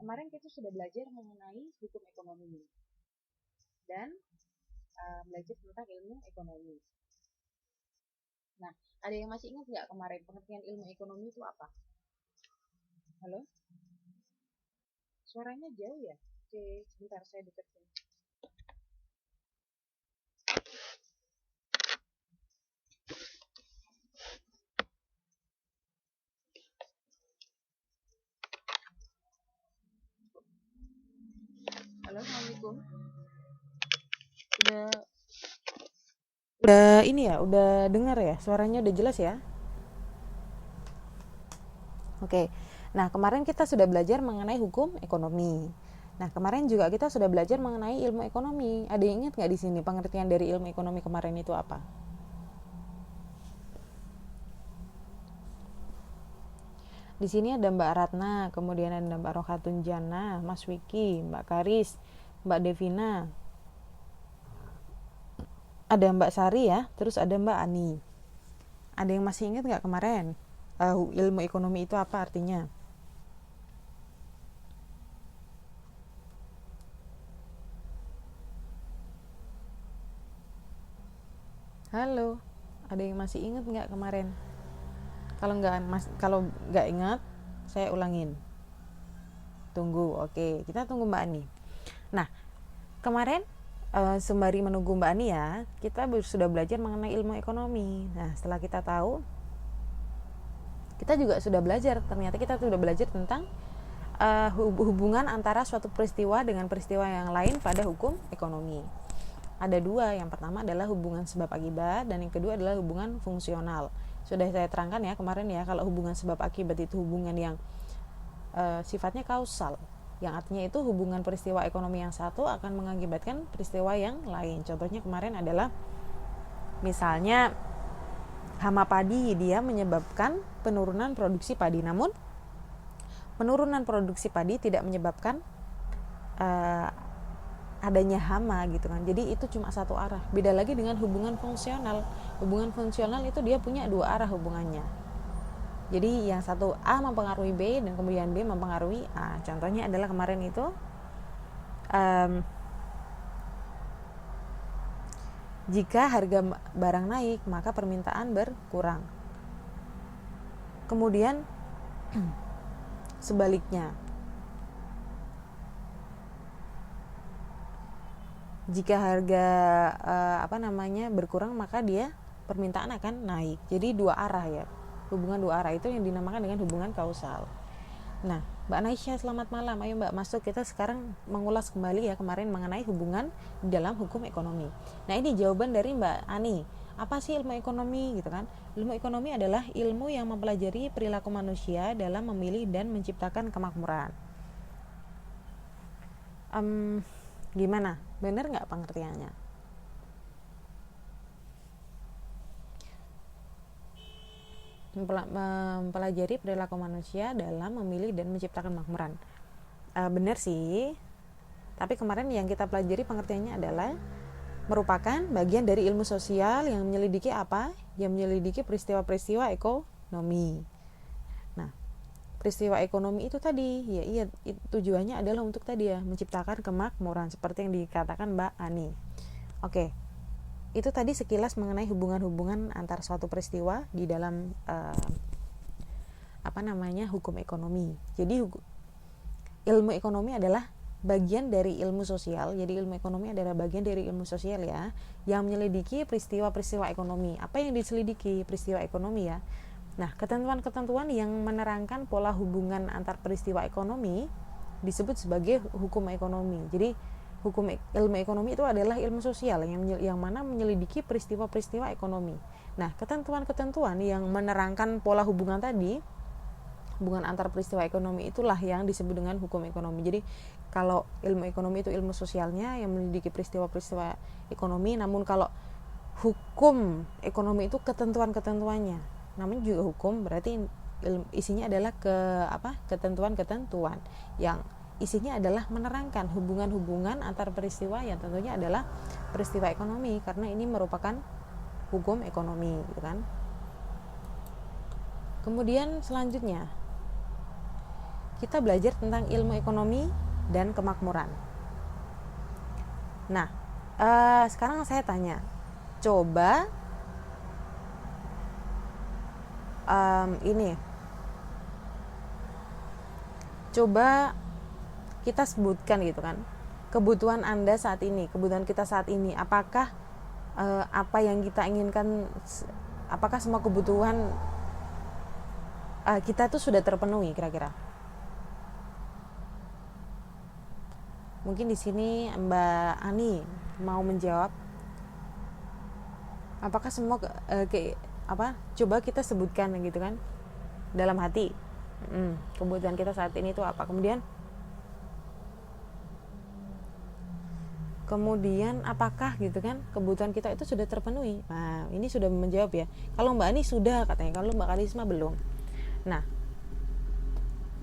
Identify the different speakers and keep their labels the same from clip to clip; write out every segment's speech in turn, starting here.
Speaker 1: kemarin kita sudah belajar mengenai hukum ekonomi dan belajar tentang ilmu ekonomi. Nah, ada yang masih ingat nggak kemarin pengertian ilmu ekonomi itu apa? Halo? Suaranya jauh ya? Oke, sebentar saya deketin. Halo, Assalamualaikum. Udah ini ya, udah dengar ya? Suaranya udah jelas ya? Oke. Nah, kemarin kita sudah belajar mengenai hukum ekonomi. Nah, kemarin juga kita sudah belajar mengenai ilmu ekonomi. Ada yang ingat nggak di sini pengertian dari ilmu ekonomi kemarin itu apa? Di sini ada Mbak Ratna, kemudian ada Mbak Rohatun Jana, Mas Wiki, Mbak Karis, Mbak Devina, ada Mbak Sari ya, terus ada Mbak Ani. Ada yang masih ingat nggak kemarin? Ilmu ekonomi itu apa artinya? Halo, ada yang masih ingat nggak kemarin? Kalau nggak ingat, saya ulangin. Tunggu, oke, kita tunggu Mbak Ani. Nah, kemarin sembari menunggu Mbak Ani ya, kita sudah belajar mengenai ilmu ekonomi. Nah, setelah kita tahu, kita juga sudah belajar. Ternyata kita sudah belajar tentang hubungan antara suatu peristiwa dengan peristiwa yang lain pada hukum ekonomi. Ada dua, yang pertama adalah hubungan sebab akibat dan yang kedua adalah hubungan fungsional. Sudah saya terangkan ya kemarin ya, kalau hubungan sebab akibat itu hubungan yang sifatnya kausal, yang artinya itu hubungan peristiwa ekonomi yang satu akan mengakibatkan peristiwa yang lain. Contohnya kemarin adalah misalnya hama padi, dia menyebabkan penurunan produksi padi, namun penurunan produksi padi tidak menyebabkan adanya hama gitu kan. Jadi itu cuma satu arah. Beda lagi dengan hubungan fungsional. Hubungan fungsional itu dia punya dua arah hubungannya. Jadi yang satu A mempengaruhi B dan kemudian B mempengaruhi A. Contohnya adalah kemarin itu jika harga barang naik maka permintaan berkurang. Kemudian sebaliknya, jika harga berkurang maka dia permintaan akan naik. Jadi dua arah ya, hubungan dua arah itu yang dinamakan dengan hubungan kausal. Nah, Mbak Naisha, selamat malam. Ayo Mbak masuk, kita sekarang mengulas kembali ya kemarin mengenai hubungan di dalam hukum ekonomi. Nah, ini jawaban dari Mbak Ani. Apa sih ilmu ekonomi gitu kan? Ilmu ekonomi adalah ilmu yang mempelajari perilaku manusia dalam memilih dan menciptakan kemakmuran. Gimana? Benar nggak pengertiannya? Mempelajari perilaku manusia dalam memilih dan menciptakan kemakmuran. Benar sih. Tapi kemarin yang kita pelajari pengertiannya adalah merupakan bagian dari ilmu sosial yang menyelidiki apa? Yang menyelidiki peristiwa-peristiwa ekonomi. Nah, peristiwa ekonomi itu tadi, tujuannya adalah untuk tadi ya, menciptakan kemakmuran seperti yang dikatakan Mbak Ani. Oke. Itu tadi sekilas mengenai hubungan-hubungan antar suatu peristiwa di dalam hukum ekonomi. Jadi ilmu ekonomi adalah bagian dari ilmu sosial. Jadi ilmu ekonomi adalah bagian dari ilmu sosial ya, yang menyelidiki peristiwa-peristiwa ekonomi. Apa yang diselidiki? Peristiwa ekonomi ya. Nah, ketentuan-ketentuan yang menerangkan pola hubungan antar peristiwa ekonomi disebut sebagai hukum ekonomi. Jadi ilmu ekonomi itu adalah ilmu sosial yang mana menyelidiki peristiwa-peristiwa ekonomi. Nah, ketentuan-ketentuan yang menerangkan pola hubungan tadi, hubungan antar peristiwa ekonomi, itulah yang disebut dengan hukum ekonomi. Jadi kalau ilmu ekonomi itu ilmu sosialnya yang menyelidiki peristiwa-peristiwa ekonomi, namun kalau hukum ekonomi itu ketentuan-ketentuannya. Namanya juga hukum, berarti isinya adalah ketentuan-ketentuan yang isinya adalah menerangkan hubungan-hubungan antar peristiwa yang tentunya adalah peristiwa ekonomi, karena ini merupakan hukum ekonomi gitu kan. Kemudian selanjutnya kita belajar tentang ilmu ekonomi dan kemakmuran. Nah, sekarang saya tanya, coba coba kita sebutkan gitu kan, kebutuhan Anda saat ini, kebutuhan kita saat ini, apakah apa yang kita inginkan, apakah semua kebutuhan kita tuh sudah terpenuhi kira-kira? Mungkin di sini Mbak Ani mau menjawab. Apakah semua coba kita sebutkan gitu kan dalam hati. Kebutuhan kita saat ini itu apa? Kemudian apakah gitu kan kebutuhan kita itu sudah terpenuhi? Nah, ini sudah menjawab ya. Kalau Mbak Ani sudah katanya, kalau Mbak Karisma belum. Nah,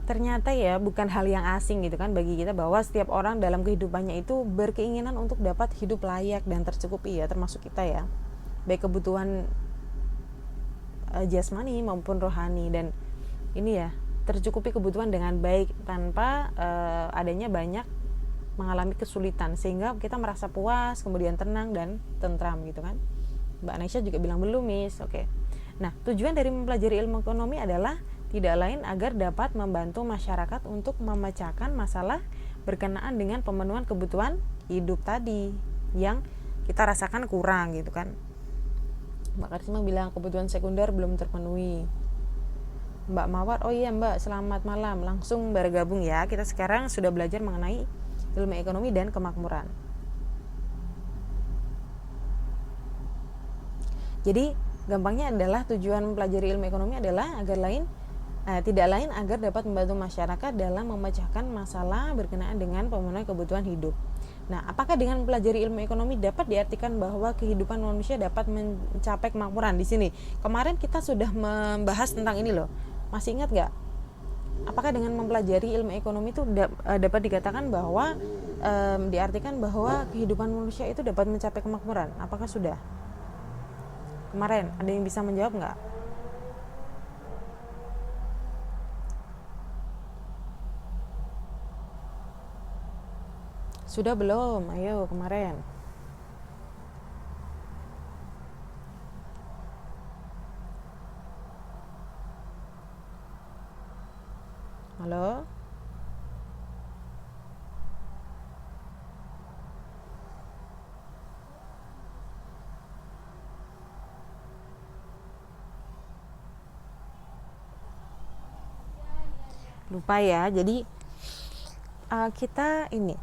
Speaker 1: ternyata ya bukan hal yang asing gitu kan bagi kita bahwa setiap orang dalam kehidupannya itu berkeinginan untuk dapat hidup layak dan tercukupi ya, termasuk kita ya, baik kebutuhan jasmani maupun rohani, dan ini ya tercukupi kebutuhan dengan baik tanpa adanya banyak mengalami kesulitan, sehingga kita merasa puas, kemudian tenang dan tentram gitu kan. Mbak Naisha juga bilang belum, Miss. Oke. Nah, tujuan dari mempelajari ilmu ekonomi adalah tidak lain agar dapat membantu masyarakat untuk memecahkan masalah berkenaan dengan pemenuhan kebutuhan hidup tadi yang kita rasakan kurang gitu kan. Mbak Karisma bilang kebutuhan sekunder belum terpenuhi. Mbak Mawar, oh iya Mbak, selamat malam, langsung bergabung ya. Kita sekarang sudah belajar mengenai ilmu ekonomi dan kemakmuran. Jadi gampangnya adalah tujuan mempelajari ilmu ekonomi adalah tidak lain agar dapat membantu masyarakat dalam memecahkan masalah berkenaan dengan pemenuhan kebutuhan hidup. Nah, apakah dengan mempelajari ilmu ekonomi dapat diartikan bahwa kehidupan manusia dapat mencapai kemakmuran? Di sini kemarin kita sudah membahas tentang ini loh. Masih ingat nggak? Apakah dengan mempelajari ilmu ekonomi itu dapat dikatakan bahwa diartikan bahwa kehidupan manusia itu dapat mencapai kemakmuran? Apakah sudah? Kemarin ada yang bisa menjawab nggak? Sudah belum? Ayo kemarin. Halo? Lupa ya. Jadi kita ini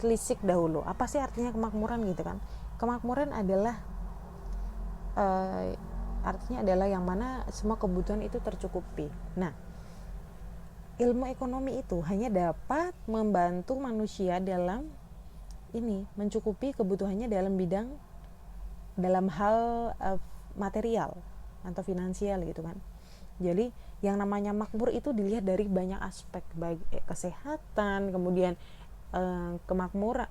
Speaker 1: telisik dahulu apa sih artinya kemakmuran gitu kan. Kemakmuran adalah artinya adalah yang mana semua kebutuhan itu tercukupi. Nah, ilmu ekonomi itu hanya dapat membantu manusia dalam mencukupi kebutuhannya dalam hal material atau finansial gitu kan. Jadi yang namanya makmur itu dilihat dari banyak aspek, baik kesehatan, kemudian kemakmuran,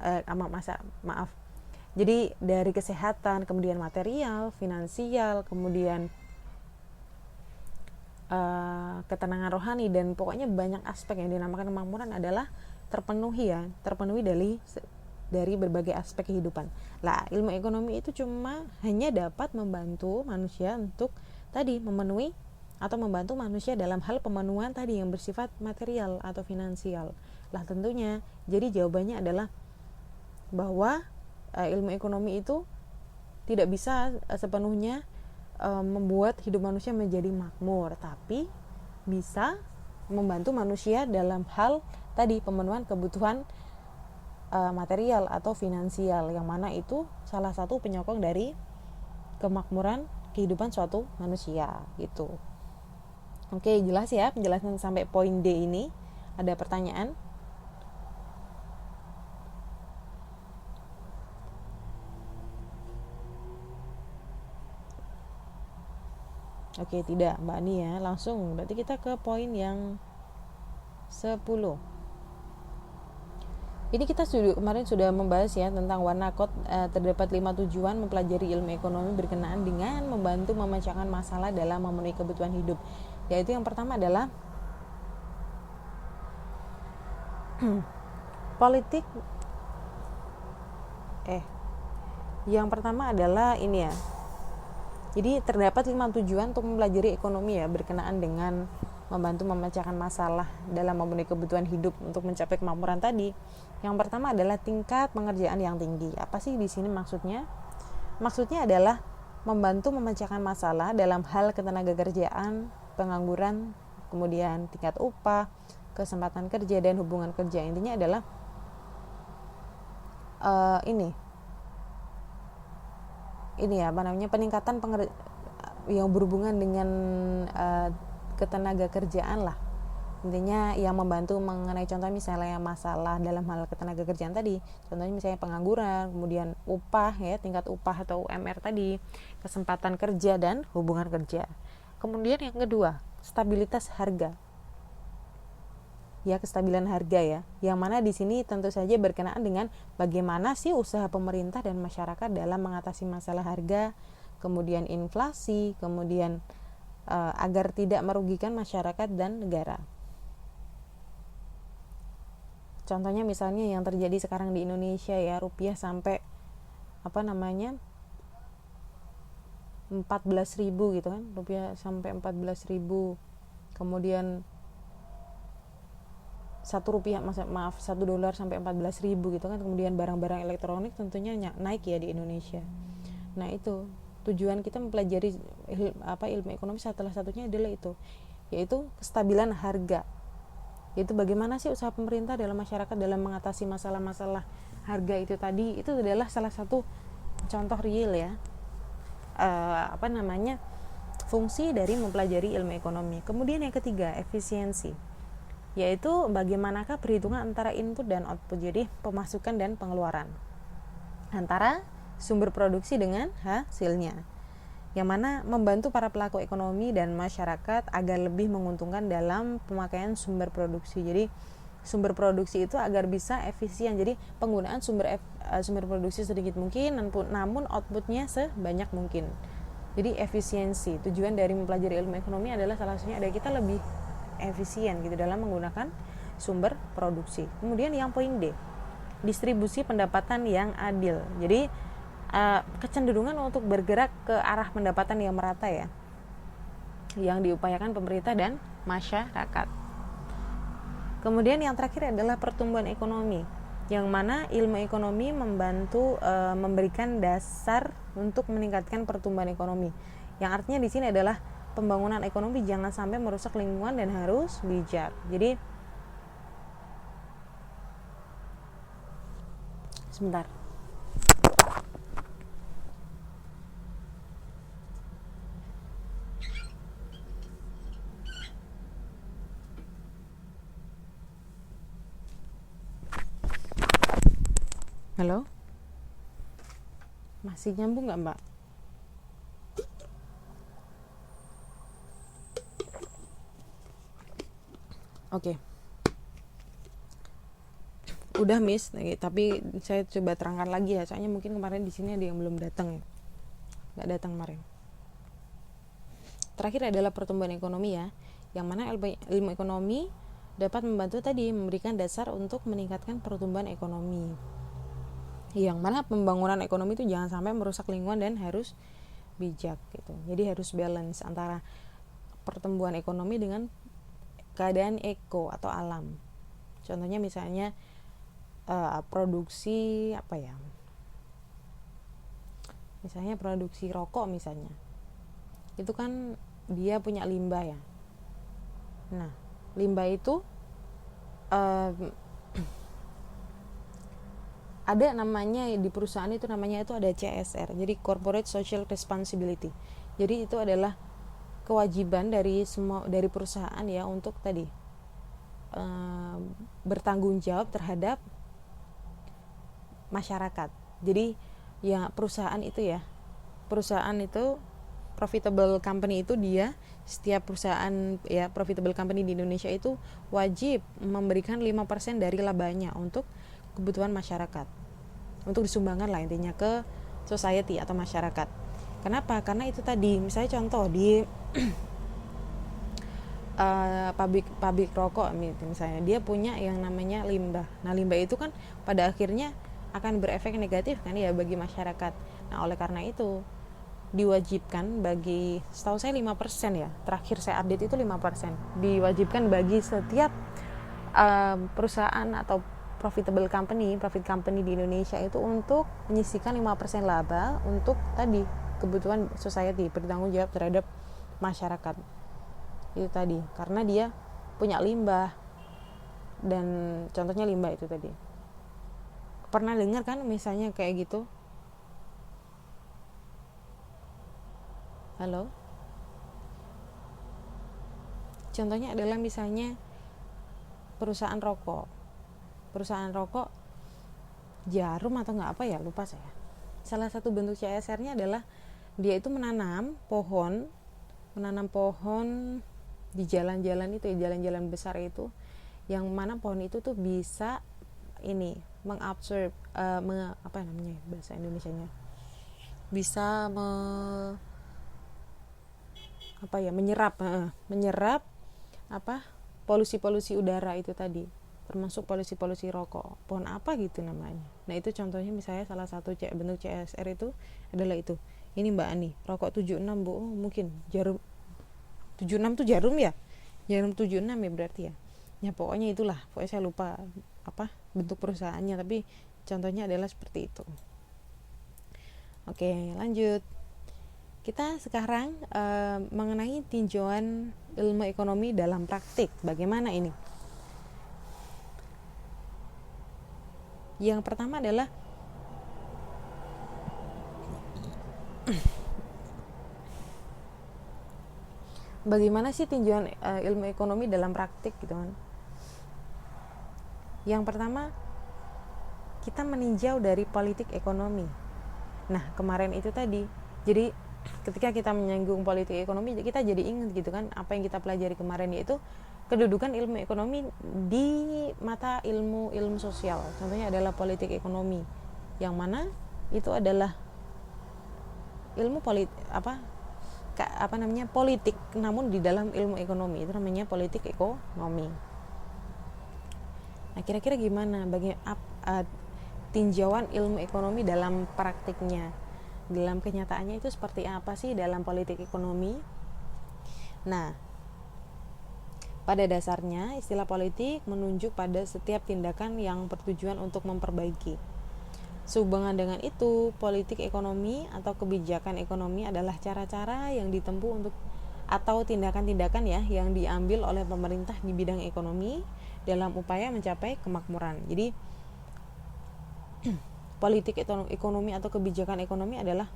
Speaker 1: jadi dari kesehatan, kemudian material, finansial, kemudian ketenangan rohani, dan pokoknya banyak aspek yang dinamakan kemakmuran adalah terpenuhi dari berbagai aspek kehidupan. Lah, ilmu ekonomi itu hanya dapat membantu manusia untuk memenuhi atau membantu manusia dalam hal pemenuhan tadi yang bersifat material atau finansial. Lah tentunya, jadi jawabannya adalah bahwa ilmu ekonomi itu tidak bisa sepenuhnya membuat hidup manusia menjadi makmur, tapi bisa membantu manusia dalam hal pemenuhan kebutuhan material atau finansial, yang mana itu salah satu penyokong dari kemakmuran kehidupan suatu manusia gitu. Oke, jelas ya penjelasan sampai poin D ini? Ada pertanyaan? Oke, tidak Mbak Ani ya. Langsung berarti kita ke poin yang 10. Ini kita kemarin sudah membahas ya tentang warna kod. Terdapat 5 tujuan mempelajari ilmu ekonomi berkenaan dengan membantu memecahkan masalah dalam memenuhi kebutuhan hidup. Yaitu yang pertama adalah politik yang pertama adalah ini ya. Jadi terdapat 5 tujuan untuk mempelajari ekonomi ya, berkenaan dengan membantu memecahkan masalah dalam memenuhi kebutuhan hidup untuk mencapai kemakmuran tadi. Yang pertama adalah tingkat pengerjaan yang tinggi. Apa sih di sini maksudnya? Maksudnya adalah membantu memecahkan masalah dalam hal ketenagakerjaan, pengangguran, kemudian tingkat upah, kesempatan kerja, dan hubungan kerja. Intinya adalah ini peningkatan yang berhubungan dengan ketenaga kerjaan lah. Intinya yang membantu mengenai contoh misalnya masalah dalam hal ketenaga kerjaan tadi, contohnya misalnya pengangguran, kemudian upah ya, tingkat upah atau UMR tadi, kesempatan kerja dan hubungan kerja. Kemudian yang kedua, stabilitas harga. Ya, kestabilan harga ya, yang mana di sini tentu saja berkenaan dengan bagaimana sih usaha pemerintah dan masyarakat dalam mengatasi masalah harga, kemudian inflasi, kemudian agar tidak merugikan masyarakat dan negara. Contohnya misalnya yang terjadi sekarang di Indonesia ya, rupiah sampai 14.000 gitu kan, rupiah sampai 14.000, kemudian $1 sampai 14.000 gitu kan, kemudian barang-barang elektronik tentunya naik ya di Indonesia. Nah itu tujuan kita mempelajari ilmu ekonomi salah satunya adalah itu, yaitu kestabilan harga, yaitu bagaimana sih usaha pemerintah dalam masyarakat dalam mengatasi masalah-masalah harga itu tadi. Itu adalah salah satu contoh real ya fungsi dari mempelajari ilmu ekonomi. Kemudian yang ketiga, efisiensi, yaitu bagaimanakah perhitungan antara input dan output, jadi pemasukan dan pengeluaran, antara sumber produksi dengan hasilnya, yang mana membantu para pelaku ekonomi dan masyarakat agar lebih menguntungkan dalam pemakaian sumber produksi. Jadi sumber produksi itu agar bisa efisien, jadi penggunaan sumber produksi sedikit mungkin, namun outputnya sebanyak mungkin. Jadi efisiensi, tujuan dari mempelajari ilmu ekonomi adalah salah satunya ada kita lebih efisien gitu dalam menggunakan sumber produksi. Kemudian yang poin D, distribusi pendapatan yang adil. Jadi kecenderungan untuk bergerak ke arah pendapatan yang merata ya, yang diupayakan pemerintah dan masyarakat. Kemudian yang terakhir adalah pertumbuhan ekonomi, yang mana ilmu ekonomi membantu memberikan dasar untuk meningkatkan pertumbuhan ekonomi. Yang artinya di sini adalah pembangunan ekonomi jangan sampai merusak lingkungan dan harus bijak. Jadi sebentar. Halo? Masih nyambung nggak, Mbak? Oke. Udah Miss, tapi saya coba terangkan lagi ya, soalnya mungkin kemarin di sini ada yang belum datang, nggak datang kemarin. Terakhir adalah pertumbuhan ekonomi ya, yang mana ilmu ekonomi dapat membantu tadi memberikan dasar untuk meningkatkan pertumbuhan ekonomi, yang mana pembangunan ekonomi itu jangan sampai merusak lingkungan dan harus bijak gitu. Jadi harus balance antara pertumbuhan ekonomi dengan keadaan eko atau alam. Contohnya misalnya produksi misalnya produksi rokok misalnya, itu kan dia punya limbah ya. Nah limbah itu ada namanya di perusahaan itu, namanya itu ada CSR, jadi Corporate Social Responsibility. Jadi itu adalah kewajiban dari perusahaan ya untuk tadi bertanggung jawab terhadap masyarakat. Jadi ya perusahaan itu profitable company itu dia, setiap perusahaan ya profitable company di Indonesia itu wajib memberikan 5% dari labanya untuk kebutuhan masyarakat, untuk disumbangkan lah intinya ke society atau masyarakat. Kenapa? Karena itu tadi misalnya contoh di pabrik rokok misalnya, dia punya yang namanya limbah. Nah, limbah itu kan pada akhirnya akan berefek negatif kan ya bagi masyarakat. Nah, oleh karena itu diwajibkan bagi, setahu saya 5% ya, terakhir saya update itu 5%, diwajibkan bagi setiap perusahaan atau profit company di Indonesia itu untuk menyisihkan 5% laba untuk tadi kebutuhan society, bertanggung jawab terhadap masyarakat. Itu tadi, karena dia punya limbah, dan contohnya limbah itu tadi. Pernah dengar kan misalnya kayak gitu? Halo? Contohnya adalah misalnya perusahaan rokok Jarum atau nggak apa ya, lupa saya. Salah satu bentuk CSR-nya adalah dia itu menanam pohon di jalan-jalan itu ya, jalan-jalan besar itu, yang mana pohon itu tuh bisa ini mengabsorb apa namanya bahasa Indonesianya, bisa menyerap apa polusi udara itu tadi, termasuk polusi rokok. Pohon apa gitu namanya. Nah, itu contohnya misalnya salah satu bentuk CSR itu adalah itu. Ini Mbak Ani, rokok 76 Bu. Mungkin Jarum 76 tuh Jarum ya? Jarum 76 ya berarti ya. Ya pokoknya itulah. Pokoknya saya lupa apa bentuk perusahaannya, tapi contohnya adalah seperti itu. Oke, lanjut. Kita sekarang mengenai tinjauan ilmu ekonomi dalam praktik. Bagaimana ini? Yang pertama adalah bagaimana sih tinjauan ilmu ekonomi dalam praktik gitu kan. Yang pertama, kita meninjau dari politik ekonomi. Nah, kemarin itu tadi, jadi ketika kita menyinggung politik ekonomi, kita jadi ingat gitu kan apa yang kita pelajari kemarin, yaitu kedudukan ilmu ekonomi di mata ilmu sosial. Contohnya adalah politik ekonomi, yang mana itu adalah ilmu politik, namun di dalam ilmu ekonomi itu namanya politik ekonomi. Nah, kira-kira gimana tinjauan ilmu ekonomi dalam praktiknya, dalam kenyataannya itu seperti apa sih dalam politik ekonomi? Nah, pada dasarnya istilah politik menunjuk pada setiap tindakan yang bertujuan untuk memperbaiki. Sehubungan dengan itu, politik ekonomi atau kebijakan ekonomi adalah cara-cara yang ditempuh untuk atau tindakan-tindakan ya yang diambil oleh pemerintah di bidang ekonomi dalam upaya mencapai kemakmuran. Jadi politik ekonomi atau kebijakan ekonomi adalah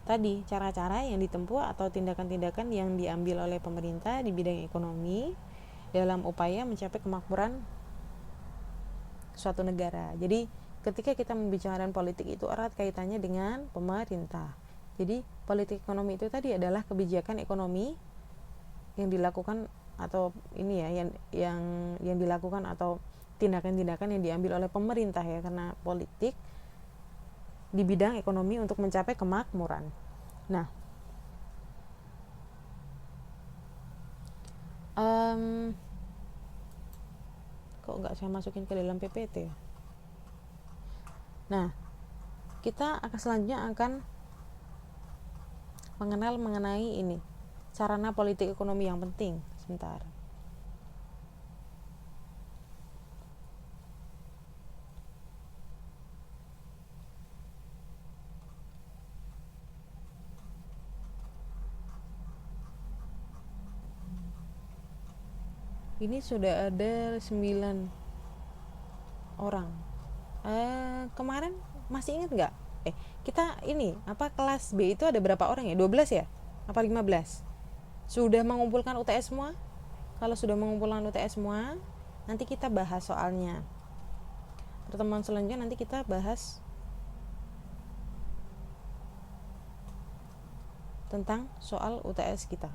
Speaker 1: tadi cara-cara yang ditempuh atau tindakan-tindakan yang diambil oleh pemerintah di bidang ekonomi dalam upaya mencapai kemakmuran suatu negara. Jadi ketika kita membicarakan politik itu erat kaitannya dengan pemerintah. Jadi politik ekonomi itu tadi adalah kebijakan ekonomi yang dilakukan atau ini ya yang dilakukan atau tindakan-tindakan yang diambil oleh pemerintah ya, karena politik di bidang ekonomi untuk mencapai kemakmuran. Nah, kok nggak saya masukin ke dalam PPT ya? Nah, kita selanjutnya akan mengenal mengenai ini sarana politik ekonomi yang penting. Sebentar. Ini sudah ada 9 orang. Kemarin masih ingat nggak? Kita ini kelas B itu ada berapa orang ya? 12 ya? Apa 15? Sudah mengumpulkan UTS semua? Kalau sudah mengumpulkan UTS semua, nanti kita bahas soalnya. Pertemuan selanjutnya nanti kita bahas tentang soal UTS kita.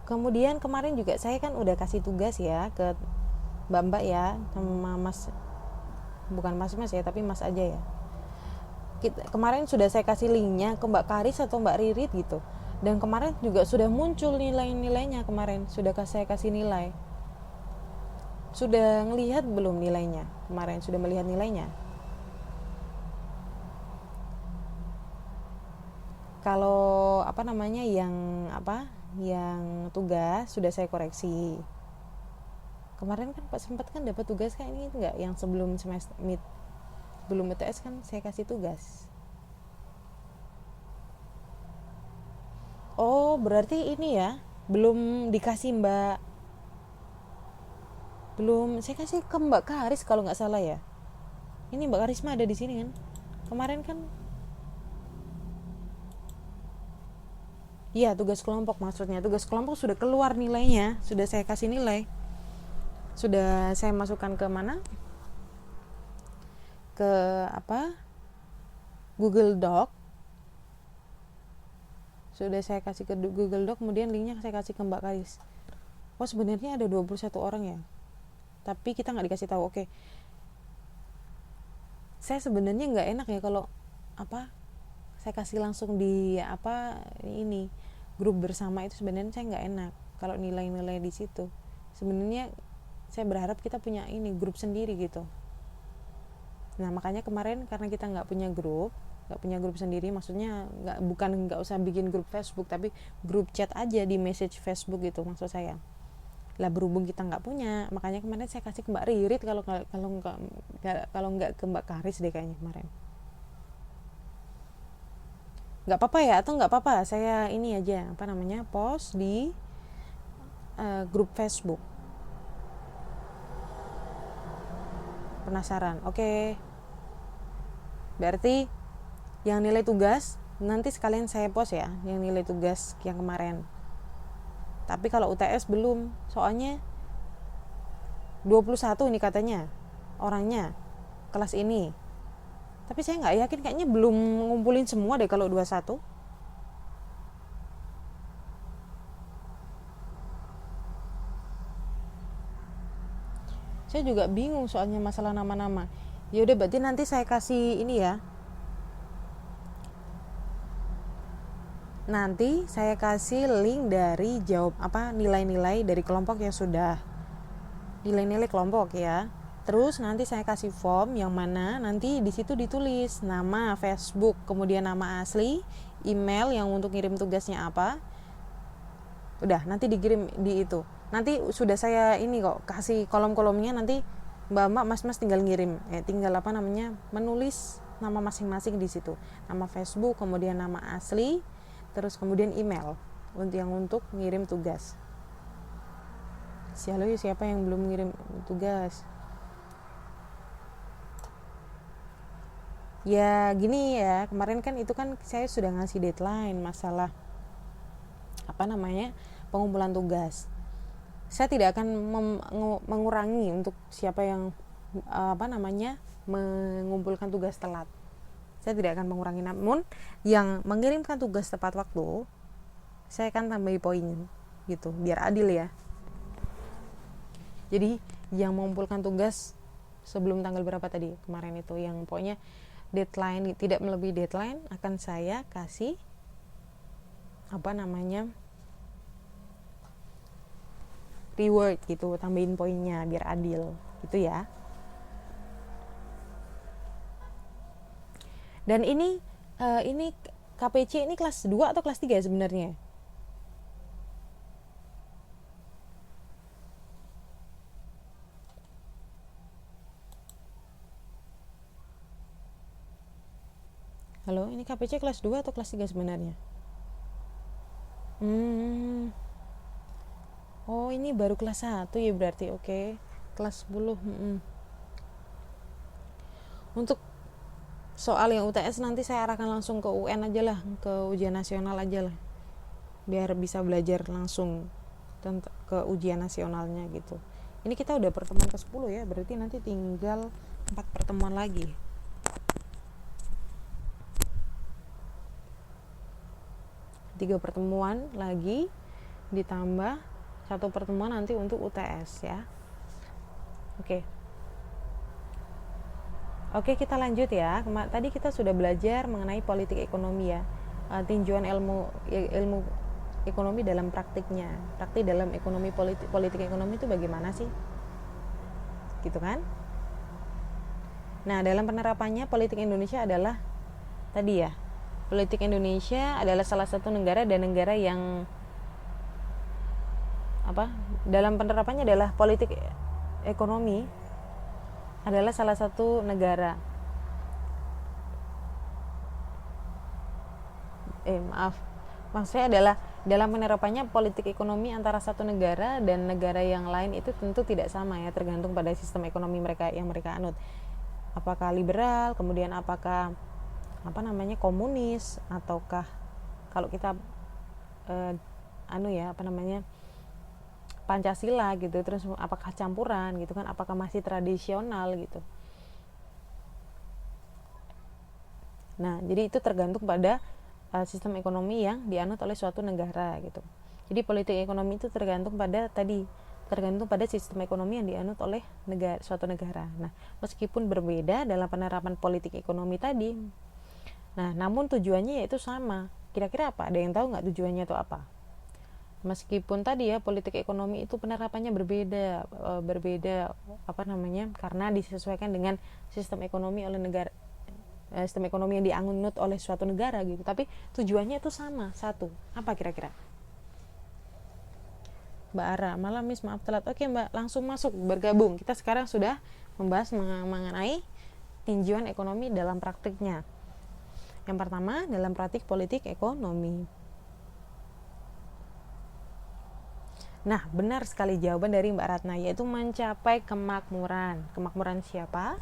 Speaker 1: Kemudian kemarin juga saya kan udah kasih tugas ya ke Mbak ya, sama Mas, bukan Mas ya, tapi Mas aja ya. kemarin sudah saya kasih linknya ke Mbak Karis atau Mbak Ririt gitu, dan kemarin juga sudah muncul nilai-nilainya. Kemarin sudah saya kasih nilai. Sudah ngelihat belum nilainya? Kemarin sudah melihat nilainya? Kalau yang tugas sudah saya koreksi. Kemarin kan Pak sempat kan dapat tugas kayak ini enggak, yang sebelum semester belum UTS kan saya kasih tugas. Oh, berarti ini ya, belum dikasih Mbak. Belum saya kasih ke Mbak Karis kalau nggak salah ya. Ini Mbak Karisma ada di sini kan? Kemarin kan. Iya, tugas kelompok maksudnya. Tugas kelompok sudah keluar nilainya, sudah saya kasih nilai. Sudah saya masukkan ke mana? Ke Google Doc. Sudah saya kasih ke Google Doc, kemudian linknya saya kasih ke Mbak Karis. Oh, sebenarnya ada 21 orang ya. Tapi kita nggak dikasih tahu. Oke. Saya sebenarnya nggak enak ya kalau saya kasih langsung di ini grup bersama, itu sebenarnya saya nggak enak kalau nilai-nilai di situ. Sebenarnya saya berharap kita punya ini grup sendiri gitu. Nah, makanya kemarin karena kita nggak punya grup sendiri, maksudnya nggak usah bikin grup Facebook, tapi grup chat aja di message Facebook gitu maksud saya. Lah berhubung kita nggak punya, makanya kemarin saya kasih ke Mbak Ririt, kalau nggak ke Mbak Karis deh kayaknya kemarin. Nggak apa-apa ya, atau nggak apa-apa saya ini aja post di grup Facebook. Penasaran? Oke. Berarti yang nilai tugas nanti sekalian saya post ya, yang nilai tugas yang kemarin. Tapi kalau UTS belum, soalnya 21 ini katanya orangnya kelas ini. Tapi saya nggak yakin, kayaknya belum ngumpulin semua deh kalau 21. Saya juga bingung soalnya masalah nama-nama. Ya udah, berarti nanti saya kasih ini ya. Nanti saya kasih link dari nilai-nilai dari kelompok yang sudah. Nilai-nilai kelompok ya. Terus nanti saya kasih form yang mana nanti di situ ditulis nama Facebook, kemudian nama asli, email yang untuk ngirim tugasnya apa. Udah, nanti dikirim di itu. Nanti sudah saya ini kok kasih kolom-kolomnya, nanti Mbak-mbak, Mas-mas tinggal ngirim, tinggal menulis nama masing-masing di situ. Nama Facebook, kemudian nama asli, terus kemudian email untuk ngirim tugas. Siapa yang belum ngirim tugas? Ya gini ya, kemarin kan itu kan saya sudah ngasih deadline masalah pengumpulan tugas. Saya tidak akan mengurangi untuk siapa yang mengumpulkan tugas telat. Saya tidak akan mengurangi, namun yang mengirimkan tugas tepat waktu saya akan tambahi poin gitu, biar adil ya. Jadi yang mengumpulkan tugas sebelum tanggal berapa tadi kemarin itu, yang pokoknya deadline tidak melebihi deadline, akan saya kasih reward gitu, tambahin poinnya biar adil gitu ya. Dan ini KPC ini kelas 2 atau kelas 3 sebenarnya? Halo, ini KPC kelas 2 atau kelas 3 sebenarnya? Oh, ini baru kelas 1 ya berarti. Oke. Kelas 10. Untuk soal yang UTS nanti saya arahkan langsung ke UN aja lah, ke ujian nasional aja lah. Biar bisa belajar langsung ke ujian nasionalnya gitu. Ini kita udah pertemuan ke-10 ya, berarti nanti tinggal 4 pertemuan lagi. 3 pertemuan lagi ditambah 1 pertemuan nanti untuk UTS ya. Oke. Oke, kita lanjut ya. Tadi kita sudah belajar mengenai politik ekonomi ya. Tinjauan ilmu ekonomi dalam praktiknya. Praktik dalam ekonomi politik ekonomi itu bagaimana sih? Gitu kan? Nah, dalam penerapannya politik Indonesia adalah tadi ya. Politik Indonesia adalah salah satu negara dan negara yang dalam penerapannya adalah politik ekonomi adalah salah satu negara maksudnya adalah dalam penerapannya politik ekonomi antara satu negara dan negara yang lain itu tentu tidak sama ya, tergantung pada sistem ekonomi mereka yang mereka anut, apakah liberal, kemudian apakah komunis, ataukah kalau kita Pancasila gitu, terus apakah campuran gitu kan, apakah masih tradisional gitu. Nah, jadi itu tergantung pada sistem ekonomi yang dianut oleh suatu negara gitu. Jadi politik ekonomi itu tergantung pada sistem ekonomi yang dianut oleh suatu negara. Nah, meskipun berbeda dalam penerapan politik ekonomi tadi, nah namun tujuannya yaitu sama. Kira-kira apa? Ada yang tahu nggak tujuannya itu apa? Meskipun tadi ya politik ekonomi itu penerapannya berbeda karena disesuaikan dengan sistem ekonomi oleh negara, sistem ekonomi yang dianut oleh suatu negara gitu, tapi tujuannya itu sama, satu. Apa kira-kira? Mbak Ara, malam Miss, maaf telat. Oke Mbak, langsung masuk bergabung. Kita sekarang sudah membahas mengenai tinjauan ekonomi dalam praktiknya. Yang pertama, dalam praktik politik ekonomi. Nah, benar sekali jawaban dari Mbak Ratna, yaitu mencapai kemakmuran. Kemakmuran siapa?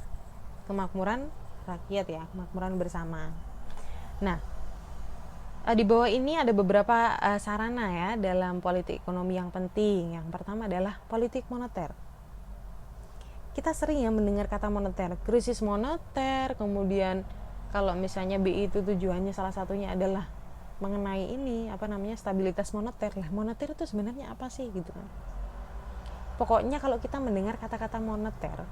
Speaker 1: Kemakmuran rakyat ya, kemakmuran bersama. Nah, di bawah ini ada beberapa sarana ya dalam politik ekonomi yang penting. Yang pertama adalah politik moneter. Kita sering ya mendengar kata moneter, krisis moneter, kemudian kalau misalnya BI itu tujuannya salah satunya adalah mengenai stabilitas moneter. Lah, moneter itu sebenarnya apa sih gitu kan? Pokoknya kalau kita mendengar kata-kata moneter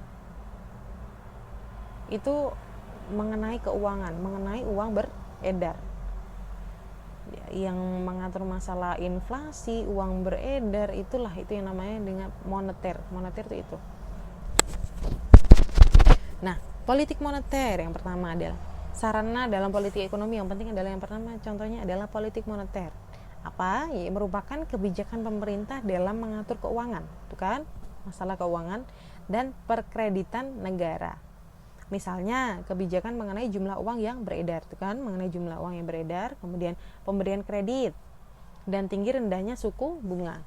Speaker 1: itu mengenai keuangan, mengenai uang beredar, yang mengatur masalah inflasi, uang beredar, itu yang namanya dengan moneter. Moneter itu. Nah, politik moneter yang pertama adalah sarana dalam politik ekonomi yang penting adalah yang pertama contohnya adalah politik moneter. Apa? Ya, merupakan kebijakan pemerintah dalam mengatur keuangan, itu kan? Masalah keuangan dan perkreditan negara. Misalnya kebijakan mengenai jumlah uang yang beredar, itu kan? Mengenai jumlah uang yang beredar, kemudian pemberian kredit dan tinggi rendahnya suku bunga.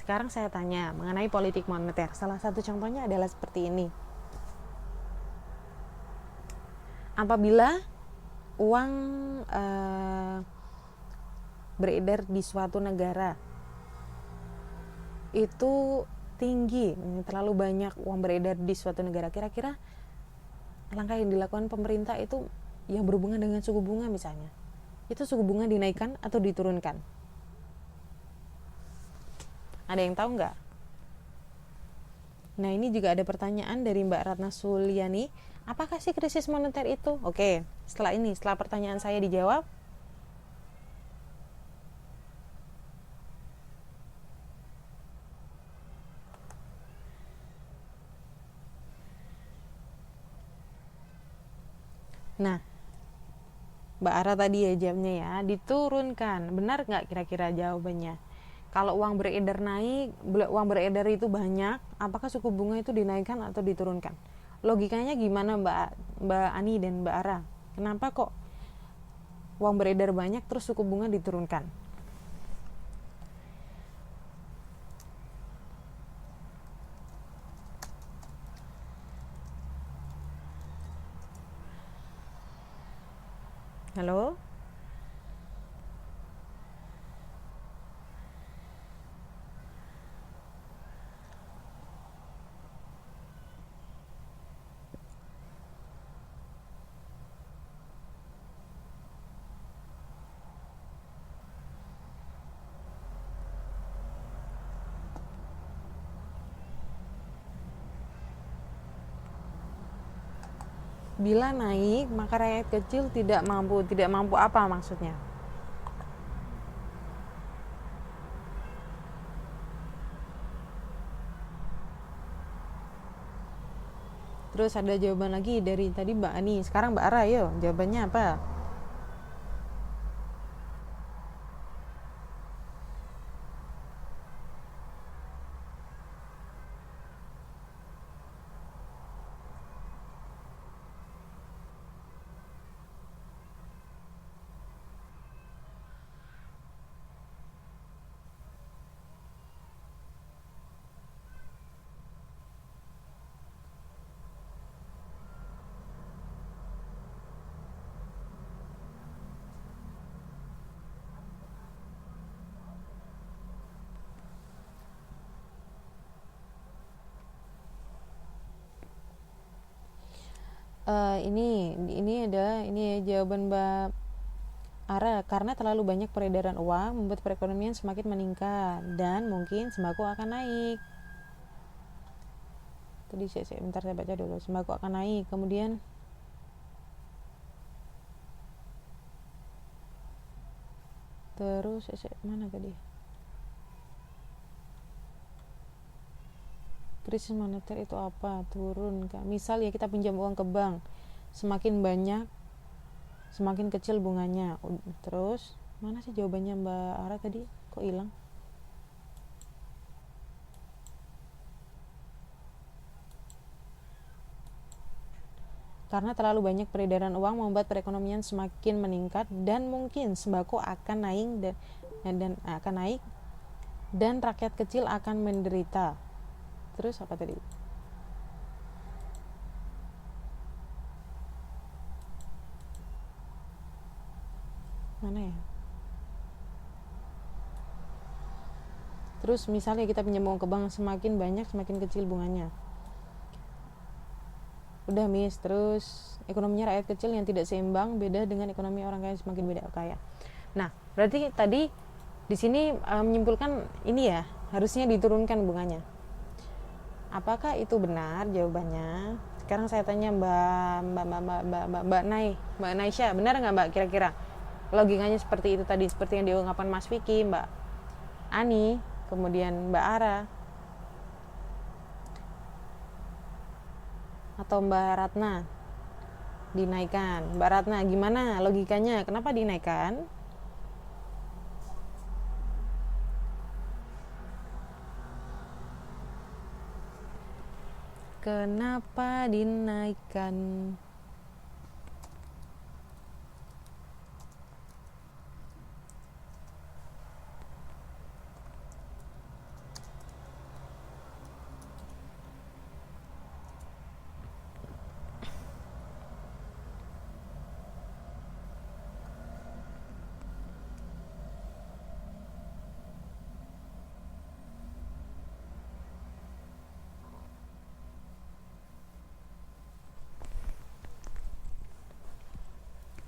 Speaker 1: Sekarang saya tanya mengenai politik moneter. Salah satu contohnya adalah seperti ini. Apabila uang beredar di suatu negara itu tinggi, terlalu banyak uang beredar di suatu negara, kira-kira langkah yang dilakukan pemerintah itu yang berhubungan dengan suku bunga misalnya, itu suku bunga dinaikkan atau diturunkan? Ada yang tahu nggak? Nah, ini juga ada pertanyaan dari Mbak Ratna Suliani. Apakah sih krisis moneter itu? Oke, setelah pertanyaan saya dijawab, nah, Mbak Ara tadi ya jawabnya ya, diturunkan. Benar nggak kira-kira jawabannya? Kalau uang beredar itu banyak, apakah suku bunga itu dinaikkan atau diturunkan? Logikanya gimana Mbak Ani dan Mbak Ara? Kenapa kok uang beredar banyak terus suku bunga diturunkan? Halo? Bila naik, maka rakyat kecil tidak mampu. Tidak mampu apa maksudnya? Terus ada jawaban lagi dari tadi Mbak Ani. Sekarang Mbak Ara, yuk jawabannya apa? Ini jawaban Mbak Ara. Karena terlalu banyak peredaran uang membuat perekonomian semakin meningkat dan mungkin sembako akan naik. Tadi bentar saya baca dulu. Sembako akan naik, kemudian terus mana tadi? Krisis moneter itu apa? Turun kan? Misal ya kita pinjam uang ke bank, semakin banyak semakin kecil bunganya. Terus mana sih jawabannya Mbak Ara tadi? Kok hilang? Karena terlalu banyak peredaran uang membuat perekonomian semakin meningkat dan mungkin sembako akan naik dan rakyat kecil akan menderita. Terus apa tadi? Mana ya? Terus misalnya kita pinjam uang ke bank, semakin banyak semakin kecil bunganya. Udah Miss. Terus ekonominya rakyat kecil yang tidak seimbang beda dengan ekonomi orang kaya semakin beda kaya. Nah, berarti tadi di sini menyimpulkan ini ya, harusnya diturunkan bunganya. Apakah itu benar jawabannya? Sekarang saya tanya Mbak Naisha, benar nggak Mbak kira-kira? Logikanya seperti itu tadi, seperti yang diungkapkan Mas Vicky, Mbak Ani, kemudian Mbak Ara, atau Mbak Ratna dinaikkan. Mbak Ratna, gimana logikanya? Kenapa dinaikkan? Kenapa dinaikkan?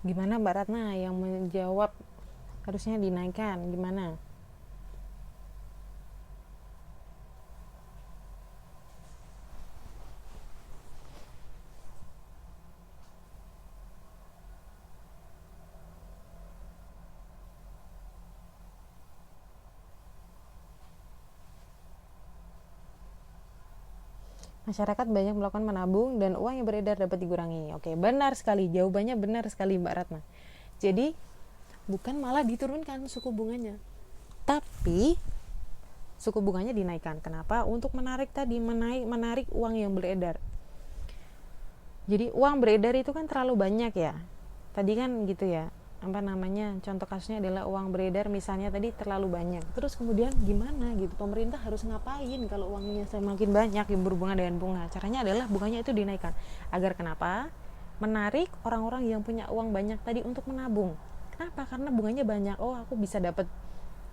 Speaker 1: Gimana Mbak Ratna yang menjawab harusnya dinaikkan? Gimana? Masyarakat banyak melakukan menabung dan uang yang beredar dapat dikurangi. Oke, benar sekali. Jawabannya benar sekali Mbak Ratna. Jadi, bukan malah diturunkan suku bunganya, tapi suku bunganya dinaikkan. Kenapa? Untuk menarik uang yang beredar. Jadi, uang beredar itu kan terlalu banyak ya. Tadi kan gitu ya. Contoh kasusnya adalah uang beredar misalnya tadi terlalu banyak. Terus kemudian gimana gitu, pemerintah harus ngapain kalau uangnya semakin banyak yang berhubungan dengan bunga? Caranya adalah bunganya itu dinaikkan. Agar kenapa? Menarik orang-orang yang punya uang banyak tadi untuk menabung. Kenapa? Karena bunganya banyak. Oh, aku bisa dapat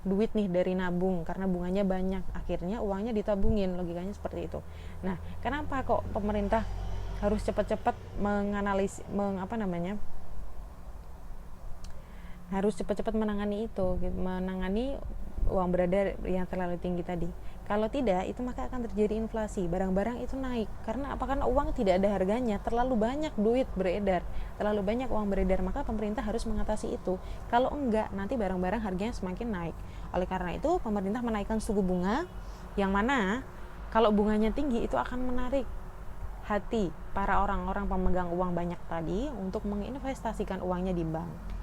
Speaker 1: duit nih dari nabung karena bunganya banyak. Akhirnya uangnya ditabungin. Logikanya seperti itu. Nah, kenapa kok pemerintah harus cepat-cepat harus cepat-cepat menangani uang beredar yang terlalu tinggi tadi? Kalau tidak, itu maka akan terjadi inflasi. Barang-barang itu naik. Karena apa? Karena uang tidak ada harganya. Terlalu banyak duit beredar, terlalu banyak uang beredar. Maka pemerintah harus mengatasi itu. Kalau enggak, nanti barang-barang harganya semakin naik. Oleh karena itu, pemerintah menaikkan suku bunga, yang mana kalau bunganya tinggi itu akan menarik hati para orang-orang pemegang uang banyak tadi untuk menginvestasikan uangnya di bank.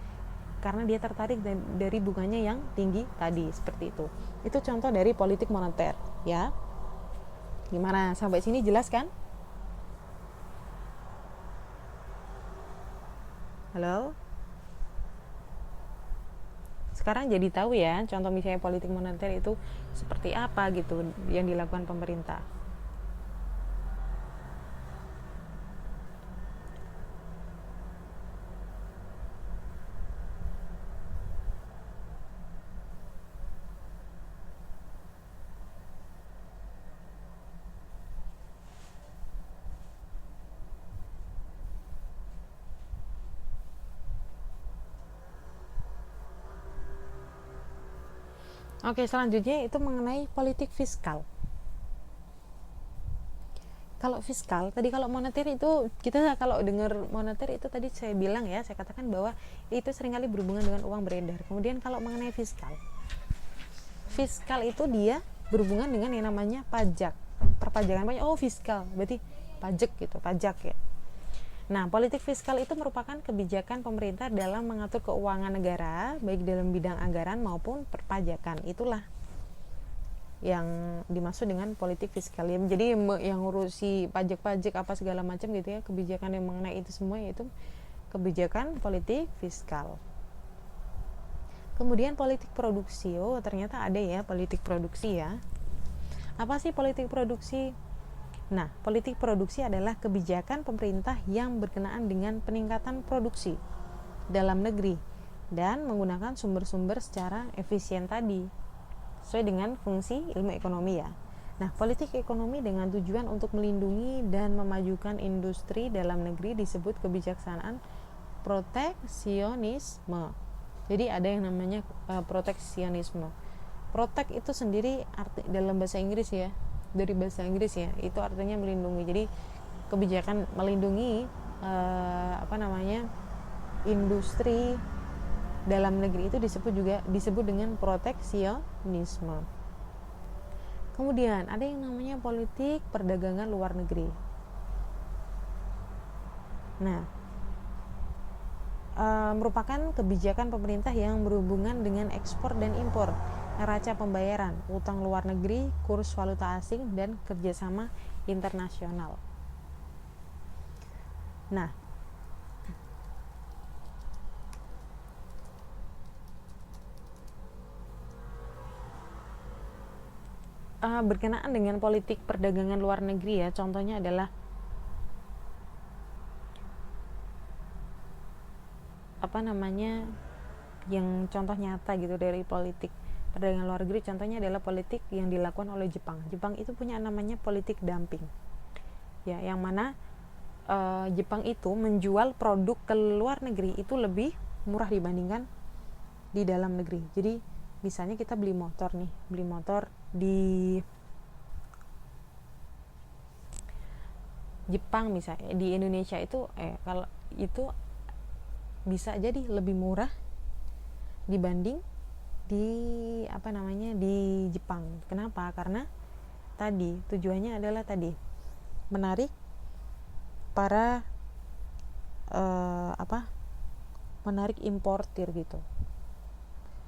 Speaker 1: Karena dia tertarik dari bunganya yang tinggi tadi, seperti itu. Itu contoh dari politik moneter, ya. Gimana? Sampai sini jelas kan? Halo? Sekarang jadi tahu ya, contoh misalnya politik moneter itu seperti apa gitu yang dilakukan pemerintah. Oke, selanjutnya itu mengenai politik fiskal. Kalau fiskal, tadi kalau moneter itu, kita kalau dengar moneter itu tadi saya bilang ya, saya katakan bahwa itu seringkali berhubungan dengan uang beredar. Kemudian kalau mengenai fiskal, fiskal itu dia berhubungan dengan yang namanya pajak, perpajakan pajak. Oh, fiskal berarti pajak gitu, pajak ya. Nah, politik fiskal itu merupakan kebijakan pemerintah dalam mengatur keuangan negara, baik dalam bidang anggaran maupun perpajakan. Itulah yang dimaksud dengan politik fiskal. Ya, jadi yang ngurusi pajak-pajak apa segala macam gitu ya, kebijakan yang mengenai itu semua yaitu kebijakan politik fiskal. Kemudian politik produksi. Oh, ternyata ada ya politik produksi ya. Apa sih politik produksi? Nah, politik produksi adalah kebijakan pemerintah yang berkenaan dengan peningkatan produksi dalam negeri dan menggunakan sumber-sumber secara efisien tadi, sesuai dengan fungsi ilmu ekonomi ya. Nah, politik ekonomi dengan tujuan untuk melindungi dan memajukan industri dalam negeri disebut kebijaksanaan proteksionisme. Jadi ada yang namanya proteksionisme. Protek itu sendiri arti dalam bahasa Inggris ya, dari bahasa Inggris ya, itu artinya melindungi. Jadi kebijakan melindungi industri dalam negeri itu disebut dengan proteksionisme. Kemudian ada yang namanya politik perdagangan luar negeri. Nah, merupakan kebijakan pemerintah yang berhubungan dengan ekspor dan impor, neraca pembayaran, utang luar negeri, kurs valuta asing, dan kerjasama internasional. Nah, berkenaan dengan politik perdagangan luar negeri ya, contohnya adalah yang contoh nyata gitu dari politik perdagangan luar negeri, contohnya adalah politik yang dilakukan oleh Jepang. Jepang itu punya namanya politik dumping ya, yang mana Jepang itu menjual produk ke luar negeri itu lebih murah dibandingkan di dalam negeri. Jadi misalnya kita beli motor di Jepang misalnya, di Indonesia itu kalau itu bisa jadi lebih murah dibanding di Jepang. Kenapa? Karena tadi tujuannya adalah menarik para menarik importir gitu,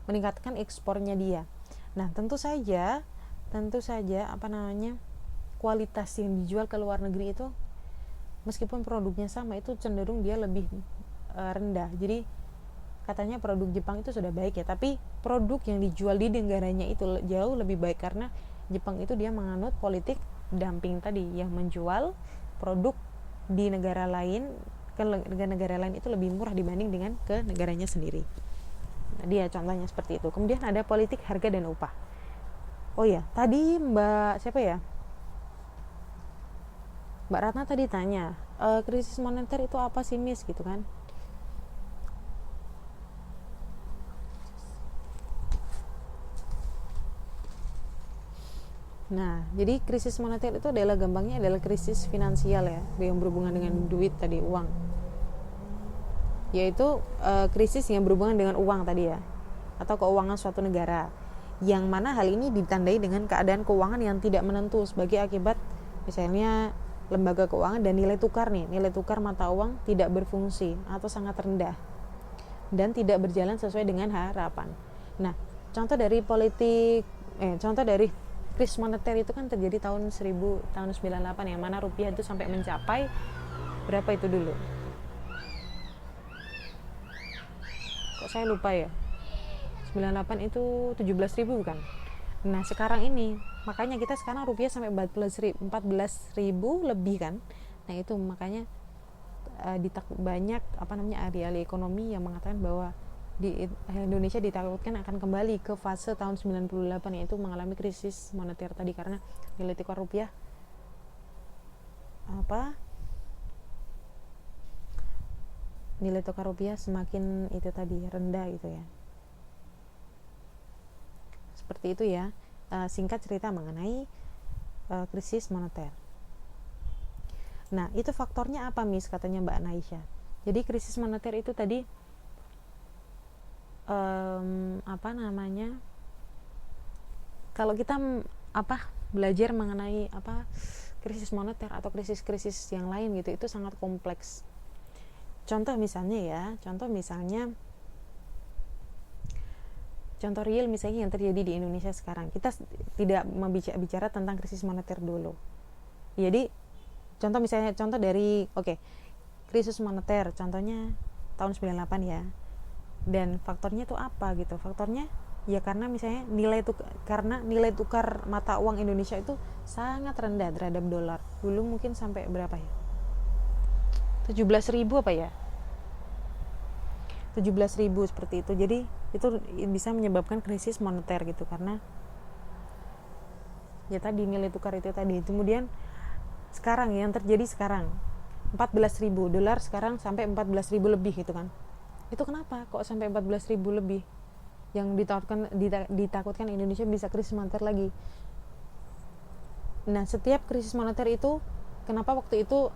Speaker 1: meningkatkan ekspornya dia. Nah, tentu saja kualitas yang dijual ke luar negeri itu meskipun produknya sama itu cenderung dia lebih rendah. Jadi katanya produk Jepang itu sudah baik ya, tapi produk yang dijual di negaranya itu jauh lebih baik karena Jepang itu dia menganut politik dumping tadi, yang menjual produk di negara lain ke negara lain itu lebih murah dibanding dengan ke negaranya sendiri. Nah, dia contohnya seperti itu. Kemudian ada politik harga dan upah. Oh ya, tadi Mbak Ratna tadi tanya, krisis moneter itu apa sih Miss gitu kan? Nah, jadi krisis moneter itu adalah gampangnya adalah krisis finansial ya, yang berhubungan dengan duit tadi, uang. Yaitu krisis yang berhubungan dengan uang tadi ya, atau keuangan suatu negara. Yang mana hal ini ditandai dengan keadaan keuangan yang tidak menentu sebagai akibat misalnya lembaga keuangan dan nilai tukar mata uang tidak berfungsi atau sangat rendah dan tidak berjalan sesuai dengan harapan. Nah, contoh dari krisis moneter itu kan terjadi tahun 98 yang mana rupiah itu sampai mencapai berapa itu dulu? Kok saya lupa ya? 98 itu 17.000 bukan? Nah, sekarang ini makanya kita sekarang rupiah sampai 14.000 lebih kan. Nah, itu makanya banyak ahli-ahli ekonomi yang mengatakan bahwa di Indonesia ditakutkan akan kembali ke fase tahun 98 yaitu mengalami krisis moneter tadi karena nilai tukar rupiah semakin itu tadi rendah gitu ya. Seperti itu ya, singkat cerita mengenai krisis moneter. Nah, itu faktornya apa Miss, katanya Mbak Naisha. Jadi krisis moneter itu tadi kalau kita belajar mengenai krisis moneter atau krisis-krisis yang lain gitu, itu sangat kompleks. Contoh real misalnya yang terjadi di Indonesia sekarang. Kita tidak bicara tentang krisis moneter dulu. Jadi contoh dari krisis moneter contohnya tahun 98 ya. Dan faktornya itu apa gitu? Faktornya ya karena misalnya nilai tukar mata uang Indonesia itu sangat rendah terhadap dolar. Dulu mungkin sampai berapa ya? 17.000 apa ya? 17.000 seperti itu. Jadi itu bisa menyebabkan krisis moneter gitu karena ya tadi nilai tukar itu tadi. Kemudian sekarang yang terjadi sekarang 14.000 dolar sekarang sampai 14.000 lebih gitu kan. Itu kenapa kok sampai 14.000 lebih? Yang ditakutkan Indonesia bisa krisis moneter lagi. Nah, setiap krisis moneter itu kenapa waktu itu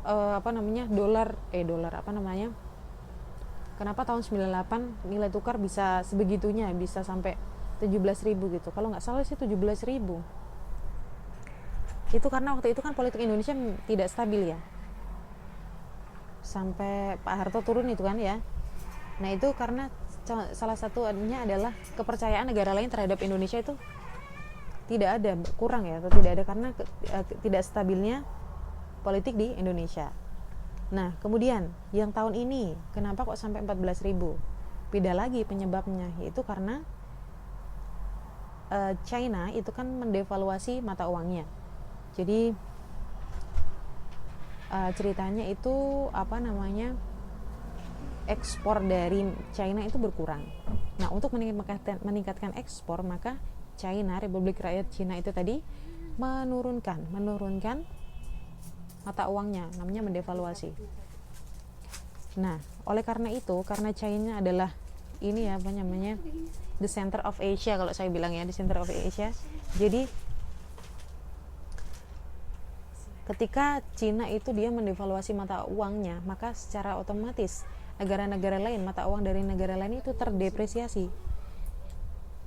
Speaker 1: kenapa tahun 98 nilai tukar bisa sebegitunya, bisa sampai 17.000 gitu. Kalau nggak salah sih 17.000. Itu karena waktu itu kan politik Indonesia tidak stabil ya. Sampai Pak Harto turun itu kan ya. Nah, itu karena salah satunya adalah kepercayaan negara lain terhadap Indonesia itu tidak ada, kurang ya, atau tidak ada karena tidak stabilnya politik di Indonesia. Nah, kemudian yang tahun ini kenapa kok sampai 14.000? Beda lagi penyebabnya, yaitu karena China itu kan mendevaluasi mata uangnya. Jadi ceritanya itu ekspor dari China itu berkurang. Nah, untuk meningkatkan ekspor, maka Republik Rakyat Cina itu tadi menurunkan mata uangnya, namanya mendevaluasi. Nah, oleh karena itu, karena China adalah the center of Asia, kalau saya bilang ya, the center of Asia. Jadi ketika Cina itu dia mendevaluasi mata uangnya, maka secara otomatis negara-negara lain, mata uang dari negara lain itu terdepresiasi.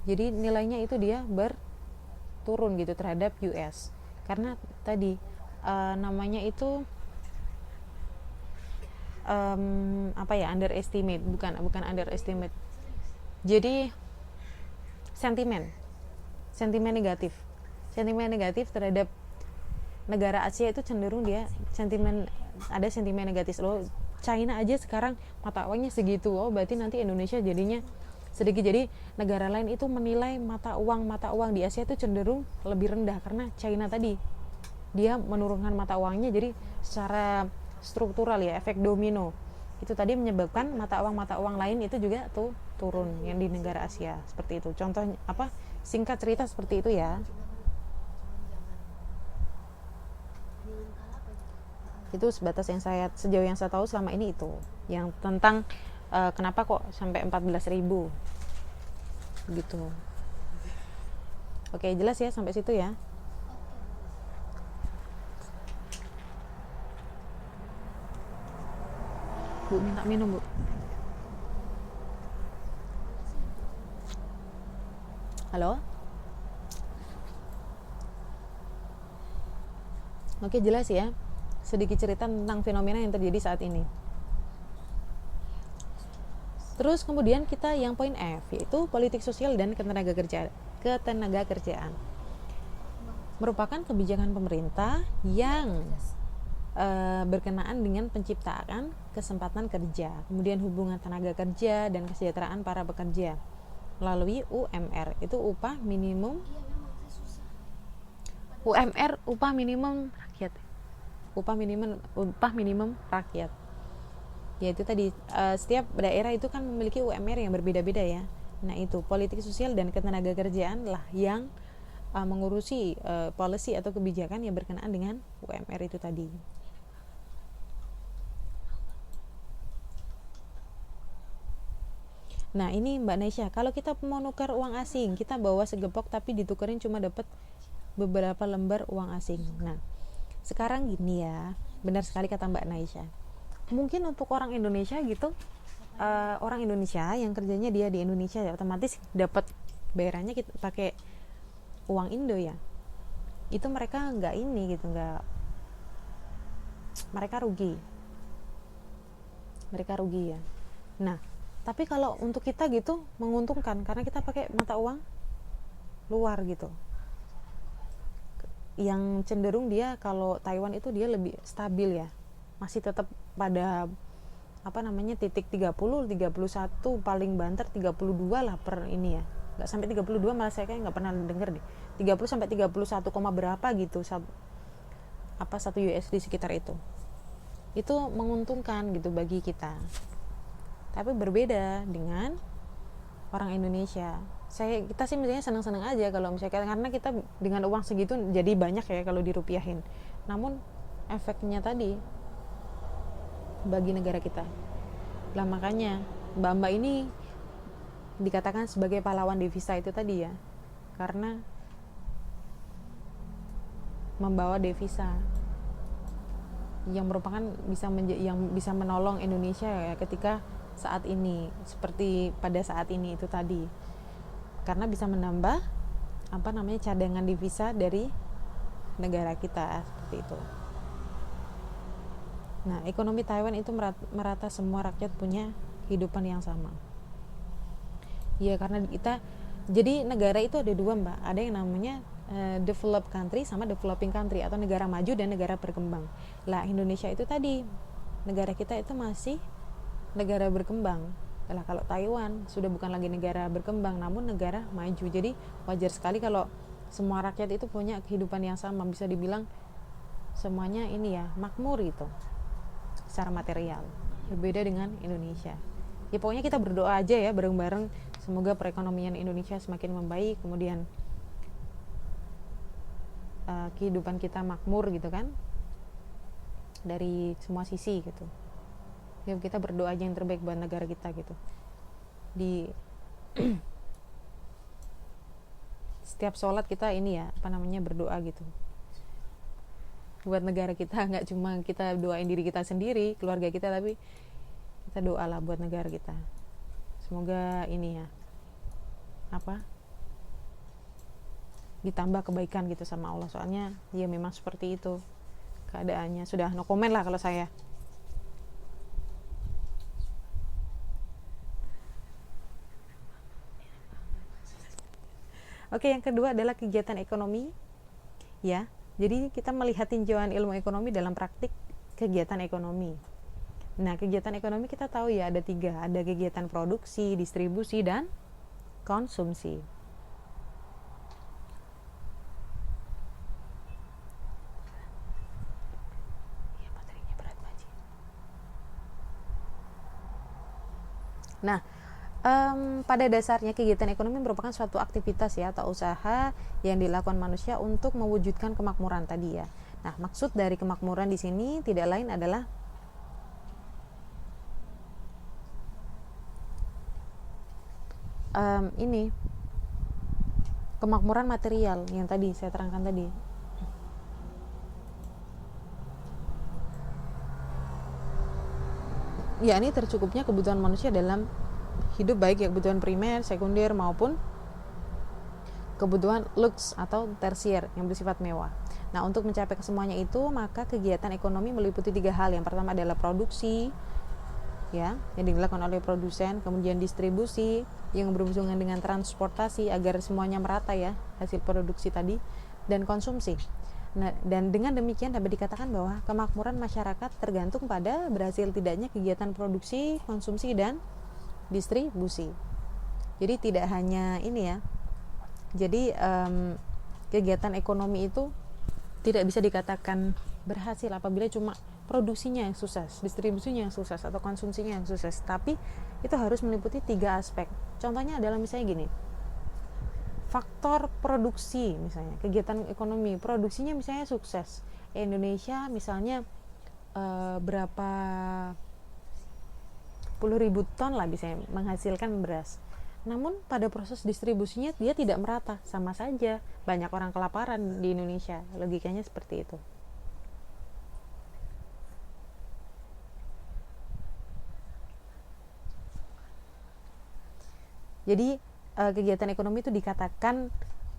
Speaker 1: Jadi nilainya itu dia berturun gitu terhadap US. Karena tadi namanya itu underestimate, bukan underestimate. Jadi sentimen negatif terhadap negara Asia itu cenderung dia sentimen negatif. Loh, China aja sekarang mata uangnya segitu, berarti nanti Indonesia jadinya sedikit. Jadi negara lain itu menilai mata uang di Asia itu cenderung lebih rendah karena China tadi dia menurunkan mata uangnya. Jadi secara struktural ya, efek domino itu tadi menyebabkan mata uang lain itu juga tuh turun yang di negara Asia, seperti itu. Contohnya singkat cerita seperti itu ya. Itu sebatas sejauh yang saya tahu selama ini, itu yang tentang kenapa kok sampai 14.000 gitu. Oke, jelas ya sampai situ ya. Bu, minta minum, Bu. Halo? Oke, jelas ya. Sedikit cerita tentang fenomena yang terjadi saat ini. Terus kemudian kita yang poin F, yaitu politik sosial dan ketenagakerjaan. Merupakan kebijakan pemerintah yang berkenaan dengan penciptaan kesempatan kerja, kemudian hubungan tenaga kerja dan kesejahteraan para pekerja melalui UMR, itu upah minimum UMR, upah minimum rakyat, upah minimum rakyat. Yaitu tadi setiap daerah itu kan memiliki UMR yang berbeda-beda ya. Nah, itu politik sosial dan ketenagakerjaan lah yang mengurusi policy atau kebijakan yang berkenaan dengan UMR itu tadi. Nah, ini Mbak Nesya, kalau kita mau nukar uang asing, kita bawa segepok tapi ditukerin cuma dapat beberapa lembar uang asing. Nah, sekarang gini ya, benar sekali kata Mbak Nesya. Mungkin untuk orang Indonesia gitu, orang Indonesia yang kerjanya dia di Indonesia ya otomatis dapat bayarannya kita pakai uang Indo ya. Itu mereka nggak ini gitu, nggak, mereka rugi ya. Nah, tapi kalau untuk kita gitu menguntungkan karena kita pakai mata uang luar gitu. Yang cenderung dia kalau Taiwan itu dia lebih stabil ya. Masih tetap pada titik 30, 31, paling banter 32 lah per ini ya. Enggak sampai 32, malah saya kayak enggak pernah denger deh. 30 sampai 31, berapa gitu. 1 USD sekitar itu. Itu menguntungkan gitu bagi kita. Tapi berbeda dengan orang Indonesia. Kita sih misalnya senang-senang aja kalau misalnya, karena kita dengan uang segitu jadi banyak ya kalau dirupiahin. Namun efeknya tadi bagi negara kita. Lah makanya Mbak ini dikatakan sebagai pahlawan devisa itu tadi ya. Karena membawa devisa yang merupakan yang bisa menolong Indonesia ya ketika saat ini, seperti pada saat ini itu tadi, karena bisa menambah cadangan devisa dari negara kita seperti itu. Nah, ekonomi Taiwan itu merata semua rakyat punya kehidupan yang sama. Ya, karena jadi negara itu ada dua Mbak, ada yang namanya developed country sama developing country, atau negara maju dan negara berkembang. Lah, Indonesia itu tadi, negara kita itu masih negara berkembang. Lah, kalau Taiwan sudah bukan lagi negara berkembang namun negara maju. Jadi wajar sekali kalau semua rakyat itu punya kehidupan yang sama, bisa dibilang semuanya ini ya makmur gitu secara material. Berbeda dengan Indonesia. Ya pokoknya kita berdoa aja ya bareng-bareng, semoga perekonomian Indonesia semakin membaik, kemudian kehidupan kita makmur gitu kan, dari semua sisi gitu. Ya kita berdoa aja yang terbaik buat negara kita gitu. Di setiap sholat kita ini ya berdoa gitu buat negara kita. Nggak cuma kita doain diri kita sendiri, keluarga kita, tapi kita doalah buat negara kita. Semoga ini ya ditambah kebaikan gitu sama Allah. Soalnya ya memang seperti itu keadaannya. Sudah no comment lah kalau saya. Oke, yang kedua adalah kegiatan ekonomi ya. Jadi kita melihat tinjauan ilmu ekonomi dalam praktik kegiatan ekonomi. Nah, kegiatan ekonomi kita tahu ya ada 3, ada kegiatan produksi, distribusi, dan konsumsi. Nah, pada dasarnya kegiatan ekonomi merupakan suatu aktivitas ya atau usaha yang dilakukan manusia untuk mewujudkan kemakmuran tadi ya. Nah, maksud dari kemakmuran di sini tidak lain adalah ini kemakmuran material yang tadi saya terangkan tadi. yakni tercukupnya kebutuhan manusia dalam hidup, baik ya kebutuhan primer, sekunder maupun kebutuhan lux atau tersier yang bersifat mewah. Nah, untuk mencapai kesemuanya itu, maka kegiatan ekonomi meliputi 3 hal. Yang pertama adalah produksi, ya, yang dilakukan oleh produsen, kemudian distribusi yang berhubungan dengan transportasi agar semuanya merata ya hasil produksi tadi, dan konsumsi. Nah, dan dengan demikian dapat dikatakan bahwa kemakmuran masyarakat tergantung pada berhasil tidaknya kegiatan produksi, konsumsi, dan distribusi. Jadi tidak hanya ini ya. Jadi kegiatan ekonomi itu tidak bisa dikatakan berhasil apabila cuma produksinya yang sukses, distribusinya yang sukses, atau konsumsinya yang sukses. Tapi itu harus meliputi 3 aspek. Contohnya adalah misalnya gini, faktor produksi, misalnya kegiatan ekonomi, produksinya misalnya sukses. Indonesia misalnya berapa puluh ribu ton lah bisa menghasilkan beras. Namun pada proses distribusinya dia tidak merata, sama saja banyak orang kelaparan di Indonesia. Logikanya seperti itu. Jadi kegiatan ekonomi itu dikatakan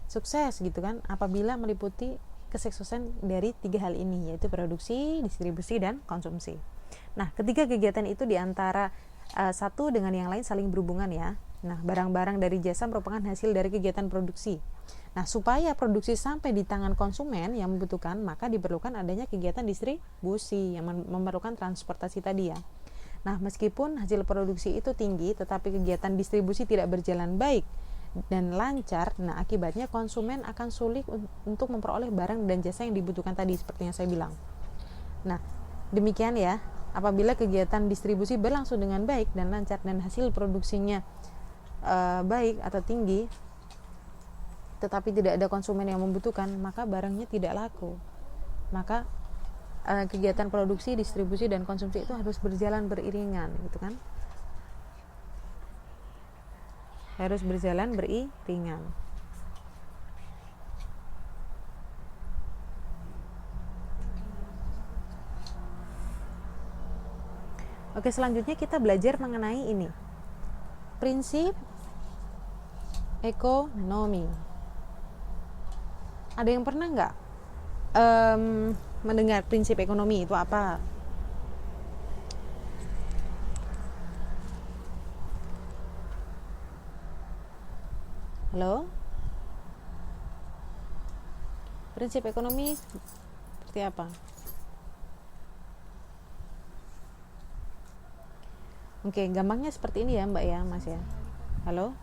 Speaker 1: sukses gitu kan apabila meliputi kesuksesan dari 3 hal ini, yaitu produksi, distribusi, dan konsumsi. Nah, ketiga kegiatan itu diantara satu dengan yang lain saling berhubungan ya. Nah, barang-barang dari jasa merupakan hasil dari kegiatan produksi. Nah, supaya produksi sampai di tangan konsumen yang membutuhkan, maka diperlukan adanya kegiatan distribusi yang memerlukan transportasi tadi ya. Nah, meskipun hasil produksi itu tinggi, tetapi kegiatan distribusi tidak berjalan baik dan lancar, nah akibatnya konsumen akan sulit untuk memperoleh barang dan jasa yang dibutuhkan tadi, seperti yang saya bilang. Nah, demikian ya, apabila kegiatan distribusi berlangsung dengan baik dan lancar dan hasil produksinya baik atau tinggi, tetapi tidak ada konsumen yang membutuhkan, maka barangnya tidak laku. Maka kegiatan produksi, distribusi, dan konsumsi itu harus berjalan beriringan, gitu kan? Harus berjalan beriringan. Oke, selanjutnya kita belajar mengenai ini, prinsip ekonomi. Ada yang pernah nggak mendengar prinsip ekonomi itu apa? Halo? Prinsip ekonomi seperti apa? Oke, gampangnya seperti ini ya Mbak ya, Mas ya. Halo?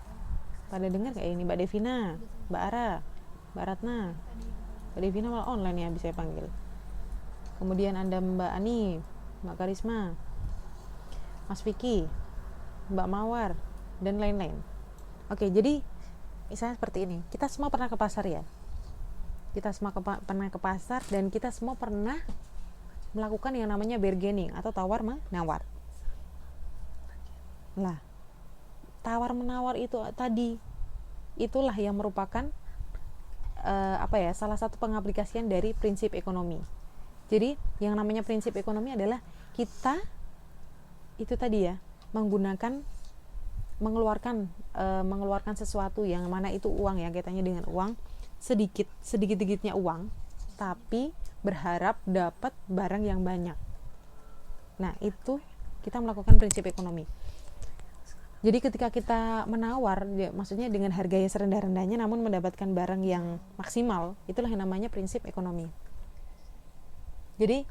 Speaker 1: Pada dengar kayak ini Mbak Devina, Mbak Ara, Mbak Ratna. Mbak Devina malah online ya, bisa panggil. Kemudian ada Mbak Ani, Mbak Karisma, Mas Vicky, Mbak Mawar, dan lain-lain. Oke, jadi misalnya seperti ini, kita semua pernah ke pasar ya. Kita semua pernah ke pasar, dan kita semua pernah melakukan yang namanya bargaining atau tawar menawar. Nah, tawar menawar itu tadi, itulah yang merupakan salah satu pengaplikasian dari prinsip ekonomi. Jadi yang namanya prinsip ekonomi adalah kita itu tadi ya mengeluarkan sesuatu yang mana itu uang ya, kaitannya dengan uang, sedikit-sedikitnya uang, tapi berharap dapat barang yang banyak. Nah, itu kita melakukan prinsip ekonomi. Jadi ketika kita menawar, maksudnya dengan harga yang serendah-rendahnya namun mendapatkan barang yang maksimal, itulah yang namanya prinsip ekonomi. Jadi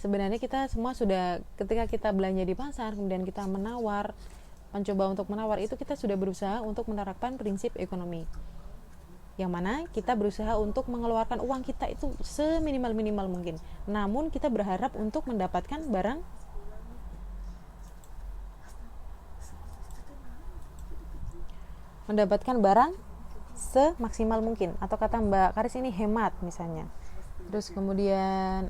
Speaker 1: sebenarnya kita semua sudah, ketika kita belanja di pasar, kemudian kita mencoba untuk menawar, itu kita sudah berusaha untuk menerapkan prinsip ekonomi. Yang mana kita berusaha untuk mengeluarkan uang kita itu seminimal-minimal mungkin. Namun kita berharap untuk mendapatkan barang semaksimal mungkin, atau kata Mbak Karis ini hemat misalnya. Terus kemudian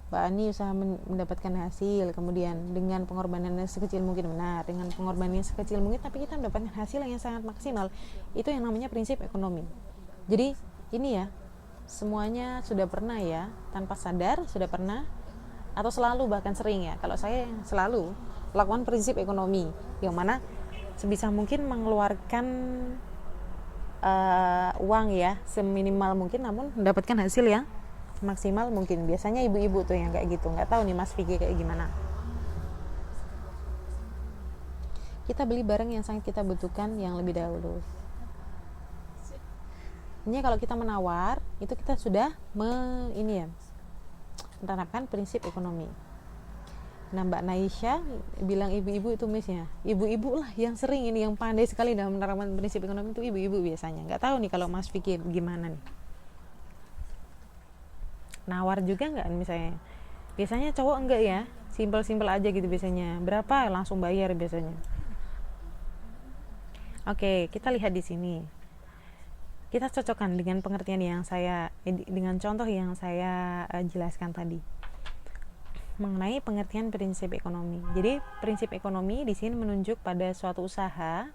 Speaker 1: Mbak Ani usaha mendapatkan hasil, kemudian dengan pengorbanan yang sekecil mungkin, benar, dengan pengorbanan yang sekecil mungkin tapi kita mendapatkan hasil yang sangat maksimal. Itu yang namanya prinsip ekonomi. Jadi ini ya, semuanya sudah pernah ya, tanpa sadar sudah pernah atau selalu bahkan sering ya. Kalau saya selalu melakukan prinsip ekonomi yang mana sebisa mungkin mengeluarkan uang ya seminimal mungkin, namun mendapatkan hasil yang maksimal mungkin. Biasanya ibu-ibu tuh yang kayak gitu. Nggak tahu nih Mas Vicky kayak gimana. Kita beli barang yang sangat kita butuhkan yang lebih dahulu. Ini kalau kita menawar itu kita sudah menerapkan prinsip ekonomi. Nah, Mbak Naisha bilang ibu-ibu itu misalnya, ibu-ibu lah yang sering ini, yang pandai sekali dalam menerapkan prinsip ekonomi itu ibu-ibu biasanya. Nggak tahu nih kalau Mas Vicky gimana nih. Nawar juga nggak misalnya? Biasanya cowok enggak ya, simpel-simpel aja gitu biasanya. Berapa langsung bayar biasanya. Oke, kita lihat di sini. Kita cocokkan dengan pengertian yang dengan contoh yang saya jelaskan tadi mengenai pengertian prinsip ekonomi. Jadi prinsip ekonomi di sini menunjuk pada suatu usaha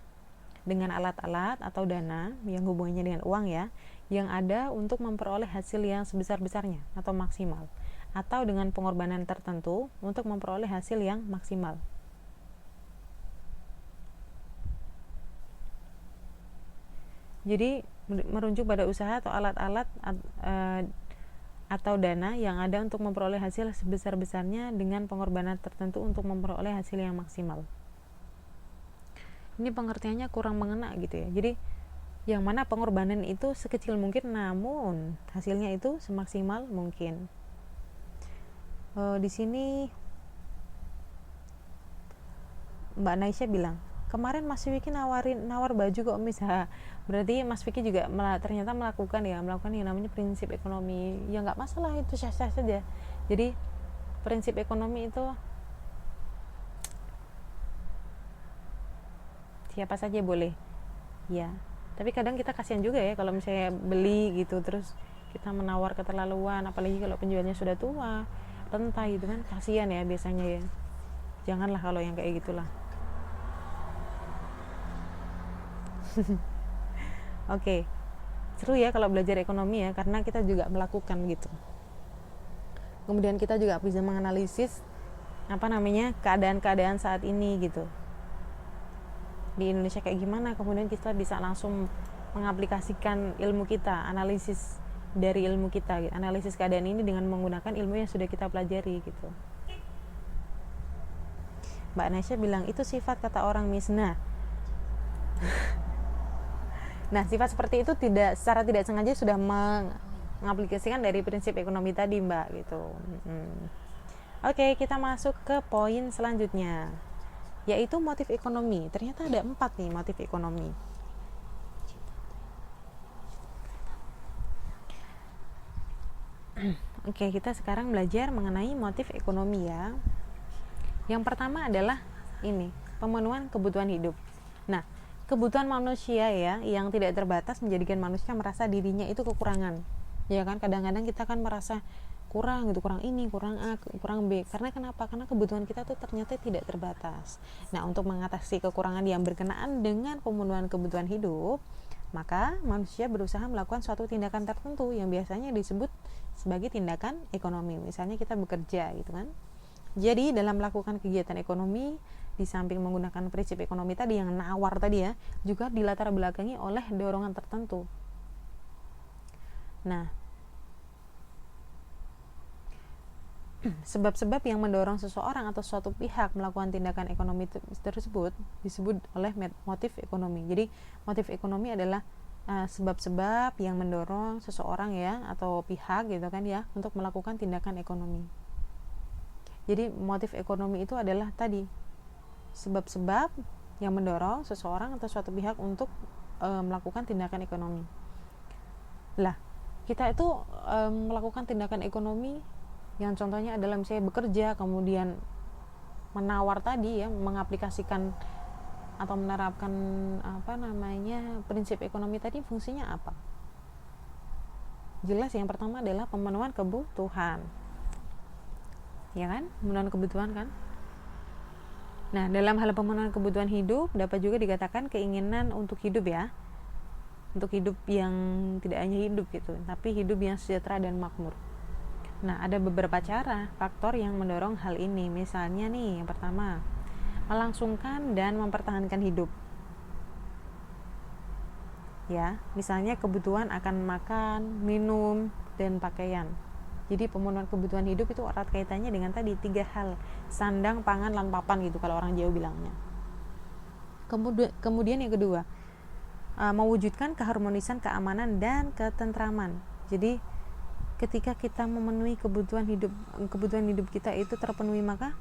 Speaker 1: dengan alat-alat atau dana yang hubungannya dengan uang ya, yang ada untuk memperoleh hasil yang sebesar-besarnya atau maksimal, atau dengan pengorbanan tertentu untuk memperoleh hasil yang maksimal. Jadi merujuk pada usaha atau alat-alat atau dana yang ada untuk memperoleh hasil sebesar-besarnya dengan pengorbanan tertentu untuk memperoleh hasil yang maksimal. Ini pengertiannya kurang mengena gitu ya. Jadi yang mana pengorbanan itu sekecil mungkin namun hasilnya itu semaksimal mungkin. Di sini Mbak Naisha bilang, kemarin Mas Vicky nawar baju kok misalnya. Berarti Mas Vicky juga ternyata melakukan yang namanya prinsip ekonomi. Ya nggak masalah, itu sah-sah saja. Jadi prinsip ekonomi itu siapa saja boleh ya, tapi kadang kita kasihan juga ya kalau misalnya beli gitu terus kita menawar keterlaluan, apalagi kalau penjualnya sudah tua renta gitu kan, kasihan ya biasanya ya. Janganlah kalau yang kayak gitulah. Oke, seru ya kalau belajar ekonomi ya, karena kita juga melakukan gitu. Kemudian kita juga bisa menganalisis keadaan-keadaan saat ini gitu di Indonesia kayak gimana, kemudian kita bisa langsung mengaplikasikan ilmu kita, analisis dari ilmu kita, analisis keadaan ini dengan menggunakan ilmu yang sudah kita pelajari gitu. Mbak Nasya bilang itu sifat kata orang misna. Nah, sifat seperti itu secara tidak sengaja sudah mengaplikasikan dari prinsip ekonomi tadi, Mbak gitu. Oke, kita masuk ke poin selanjutnya, yaitu motif ekonomi. Ternyata ada 4 nih motif ekonomi. Oke, kita sekarang belajar mengenai motif ekonomi ya. Yang pertama adalah ini, pemenuhan kebutuhan hidup. Nah, kebutuhan manusia ya yang tidak terbatas menjadikan manusia merasa dirinya itu kekurangan. Ya kan, kadang-kadang kita kan merasa kurang gitu, kurang ini, kurang A, kurang B. Karena kenapa? Karena kebutuhan kita tuh ternyata tidak terbatas. Nah, untuk mengatasi kekurangan yang berkenaan dengan pemenuhan kebutuhan hidup, maka manusia berusaha melakukan suatu tindakan tertentu yang biasanya disebut sebagai tindakan ekonomi. Misalnya kita bekerja gitu kan. Jadi dalam melakukan kegiatan ekonomi, di samping menggunakan prinsip ekonomi tadi yang nawar tadi ya, juga dilatar belakangi oleh dorongan tertentu. Nah, sebab-sebab yang mendorong seseorang atau suatu pihak melakukan tindakan ekonomi tersebut disebut oleh motif ekonomi. Jadi motif ekonomi adalah sebab-sebab yang mendorong seseorang ya atau pihak gitu kan ya untuk melakukan tindakan ekonomi. Jadi motif ekonomi itu adalah tadi sebab-sebab yang mendorong seseorang atau suatu pihak untuk melakukan tindakan ekonomi. Lah, kita itu melakukan tindakan ekonomi yang contohnya adalah misalnya bekerja, kemudian menawar tadi ya, mengaplikasikan atau menerapkan prinsip ekonomi tadi, fungsinya apa? Jelas yang pertama adalah pemenuhan kebutuhan. Ya kan? Pemenuhan kebutuhan kan? Nah, dalam hal pemenuhan kebutuhan hidup dapat juga dikatakan keinginan untuk hidup ya. untuk hidup yang tidak hanya hidup gitu, tapi hidup yang sejahtera dan makmur. Nah, ada beberapa cara, faktor yang mendorong hal ini. Misalnya nih, yang pertama, melangsungkan dan mempertahankan hidup. Ya, misalnya kebutuhan akan makan, minum, dan pakaian. Jadi pemenuhan kebutuhan hidup itu erat kaitannya dengan tadi 3 hal, sandang, pangan, lan papan gitu kalau orang Jawa bilangnya. Kemudian yang kedua, mewujudkan keharmonisan, keamanan, dan ketentraman. Jadi ketika kita memenuhi kebutuhan hidup kita itu terpenuhi, maka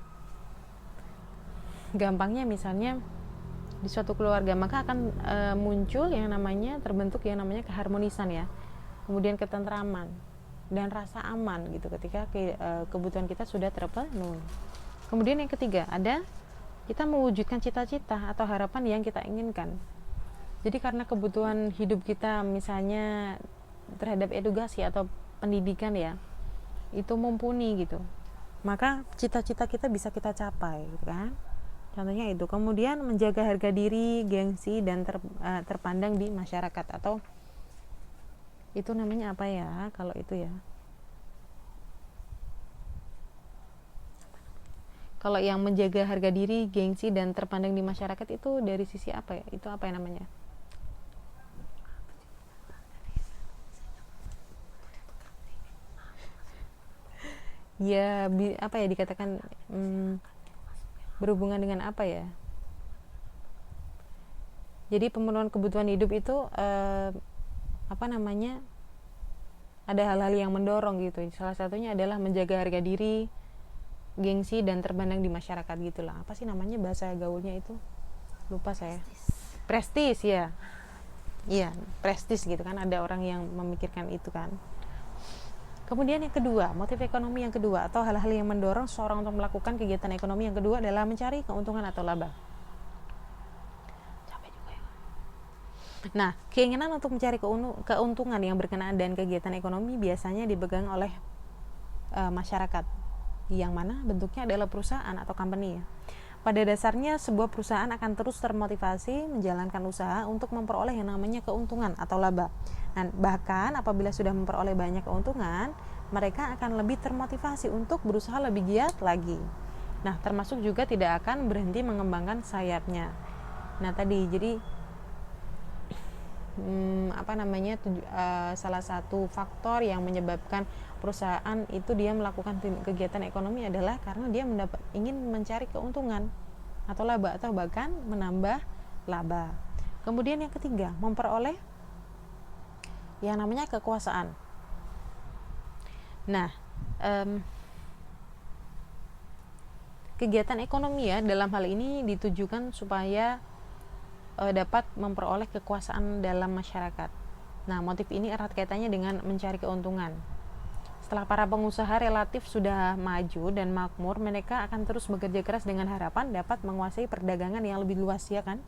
Speaker 1: gampangnya misalnya di suatu keluarga maka akan muncul yang namanya, terbentuk yang namanya keharmonisan ya, kemudian ketentraman dan rasa aman gitu ketika kebutuhan kita sudah terpenuhi. Kemudian yang ketiga, ada kita mewujudkan cita-cita atau harapan yang kita inginkan. Jadi karena kebutuhan hidup kita misalnya terhadap edukasi atau pendidikan ya, itu mumpuni gitu, maka cita-cita kita bisa kita capai gitu kan. Contohnya itu. Kemudian menjaga harga diri, gengsi, dan terpandang di masyarakat, atau itu namanya apa ya kalau itu ya, kalau yang menjaga harga diri, gengsi, dan terpandang di masyarakat itu dari sisi apa ya, itu apa ya namanya, ya apa ya dikatakan, berhubungan dengan apa ya, jadi pemenuhan kebutuhan hidup itu apa namanya, ada hal-hal yang mendorong gitu. Salah satunya adalah menjaga harga diri, gengsi, dan terpandang di masyarakat gitulah. Apa sih namanya bahasa gaulnya itu, lupa saya. Prestis ya, iya prestis gitu kan, ada orang yang memikirkan itu kan. Kemudian yang kedua, motif ekonomi yang kedua atau hal-hal yang mendorong seseorang untuk melakukan kegiatan ekonomi yang kedua adalah mencari keuntungan atau laba. Capek juga ya. Nah, keinginan untuk mencari keuntungan yang berkenaan dan kegiatan ekonomi biasanya dipegang oleh masyarakat, yang mana bentuknya adalah perusahaan atau company ya. Pada dasarnya sebuah perusahaan akan terus termotivasi menjalankan usaha untuk memperoleh yang namanya keuntungan atau laba. Nah, bahkan apabila sudah memperoleh banyak keuntungan, mereka akan lebih termotivasi untuk berusaha lebih giat lagi. Nah, termasuk juga tidak akan berhenti mengembangkan sayapnya. Nah, tadi jadi salah satu faktor yang menyebabkan perusahaan itu dia melakukan kegiatan ekonomi adalah karena dia ingin mencari keuntungan atau laba, atau bahkan menambah laba. Kemudian yang ketiga, memperoleh yang namanya kekuasaan. Nah, kegiatan ekonomi ya dalam hal ini ditujukan supaya dapat memperoleh kekuasaan dalam masyarakat. Nah, motif ini erat kaitannya dengan mencari keuntungan. Setelah para pengusaha relatif sudah maju dan makmur, mereka akan terus bekerja keras dengan harapan dapat menguasai perdagangan yang lebih luas ya kan.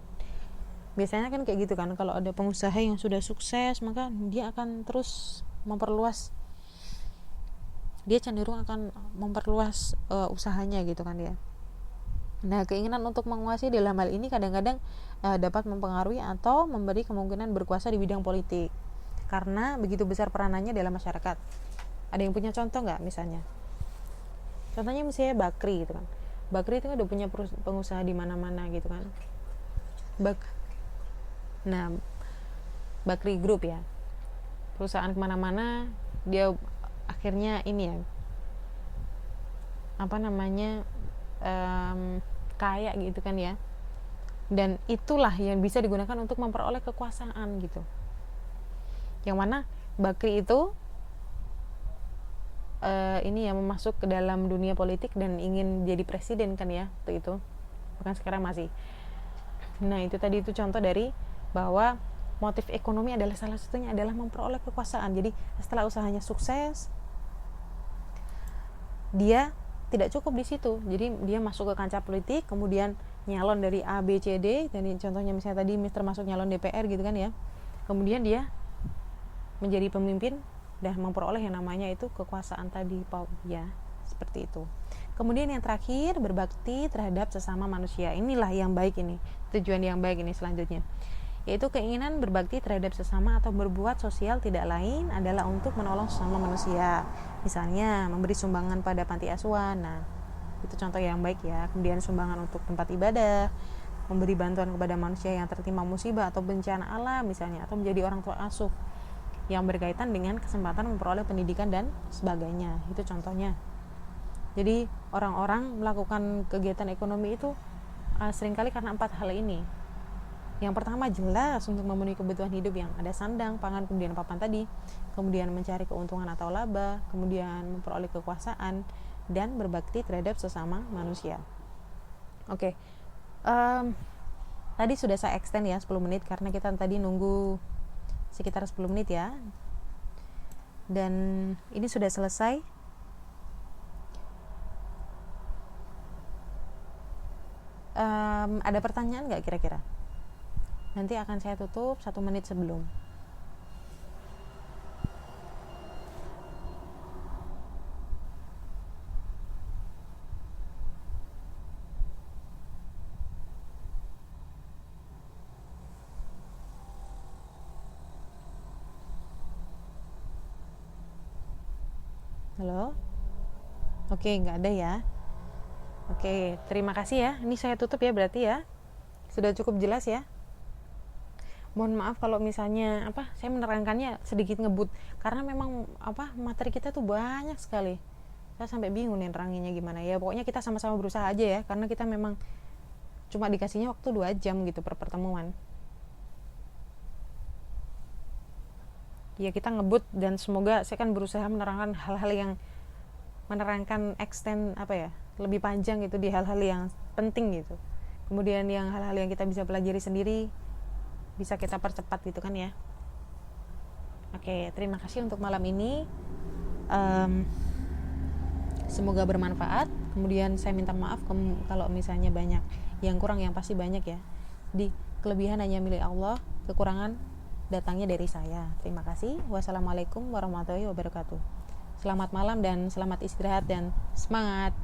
Speaker 1: Biasanya kan kayak gitu kan, kalau ada pengusaha yang sudah sukses maka dia akan terus memperluas, dia cenderung akan memperluas usahanya gitu kan ya. Nah, keinginan untuk menguasai dalam hal ini kadang-kadang dapat mempengaruhi atau memberi kemungkinan berkuasa di bidang politik karena begitu besar peranannya dalam masyarakat. Ada yang punya contoh nggak misalnya? Contohnya misalnya Bakri gitu kan. Bakri itu udah punya pengusaha di mana-mana gitu kan. Nah, Bakri Group ya. Perusahaan kemana-mana, dia akhirnya ini ya, apa namanya, kaya gitu kan ya. Dan itulah yang bisa digunakan untuk memperoleh kekuasaan gitu. Yang mana Bakri itu ini ya masuk ke dalam dunia politik dan ingin jadi presiden kan ya waktu itu, bahkan sekarang masih. Nah, itu tadi itu contoh dari bahwa motif ekonomi adalah salah satunya adalah memperoleh kekuasaan. Jadi setelah usahanya sukses, dia tidak cukup di situ, jadi dia masuk ke kancah politik, kemudian nyalon dari A, B, C, D. Dan contohnya misalnya tadi termasuk nyalon DPR gitu kan ya, kemudian dia menjadi pemimpin dan memperoleh yang namanya itu kekuasaan tadi ya, seperti itu. Kemudian yang terakhir, berbakti terhadap sesama manusia. Inilah yang baik ini, tujuan yang baik ini selanjutnya. yaitu keinginan berbakti terhadap sesama atau berbuat sosial tidak lain adalah untuk menolong sesama manusia. Misalnya memberi sumbangan pada panti asuhan. Nah, itu contoh yang baik ya. Kemudian sumbangan untuk tempat ibadah, memberi bantuan kepada manusia yang tertimpa musibah atau bencana alam misalnya, atau menjadi orang tua asuh yang berkaitan dengan kesempatan memperoleh pendidikan dan sebagainya. Itu contohnya. Jadi orang-orang melakukan kegiatan ekonomi itu seringkali karena 4 hal ini. Yang pertama jelas untuk memenuhi kebutuhan hidup yang ada sandang, pangan, kemudian papan tadi, kemudian mencari keuntungan atau laba, kemudian memperoleh kekuasaan, dan berbakti terhadap sesama manusia. Oke, tadi sudah saya extend ya 10 menit karena kita tadi nunggu sekitar 10 menit ya, dan ini sudah selesai. Ada pertanyaan nggak kira-kira? Nanti akan saya tutup 1 menit sebelum. Halo? Oke, nggak ada ya. Oke, terima kasih ya. Ini saya tutup ya berarti ya. Sudah cukup jelas ya. Mohon maaf kalau misalnya saya menerangkannya sedikit ngebut karena memang materi kita tuh banyak sekali. Saya sampai bingung nih neranginnya gimana ya. Pokoknya kita sama-sama berusaha aja ya karena kita memang cuma dikasihnya waktu 2 jam gitu per pertemuan. Ya kita ngebut dan semoga saya kan berusaha menerangkan hal-hal yang menerangkan extend lebih panjang gitu di hal-hal yang penting gitu. Kemudian yang hal-hal yang kita bisa pelajari sendiri bisa kita percepat gitu kan ya. Oke, terima kasih untuk malam ini. Semoga bermanfaat. Kemudian saya minta maaf kalau misalnya banyak yang kurang, yang pasti banyak ya. Di kelebihan hanya milik Allah, kekurangan datangnya dari saya. Terima kasih. Wassalamualaikum warahmatullahi wabarakatuh. Selamat malam dan selamat istirahat dan semangat.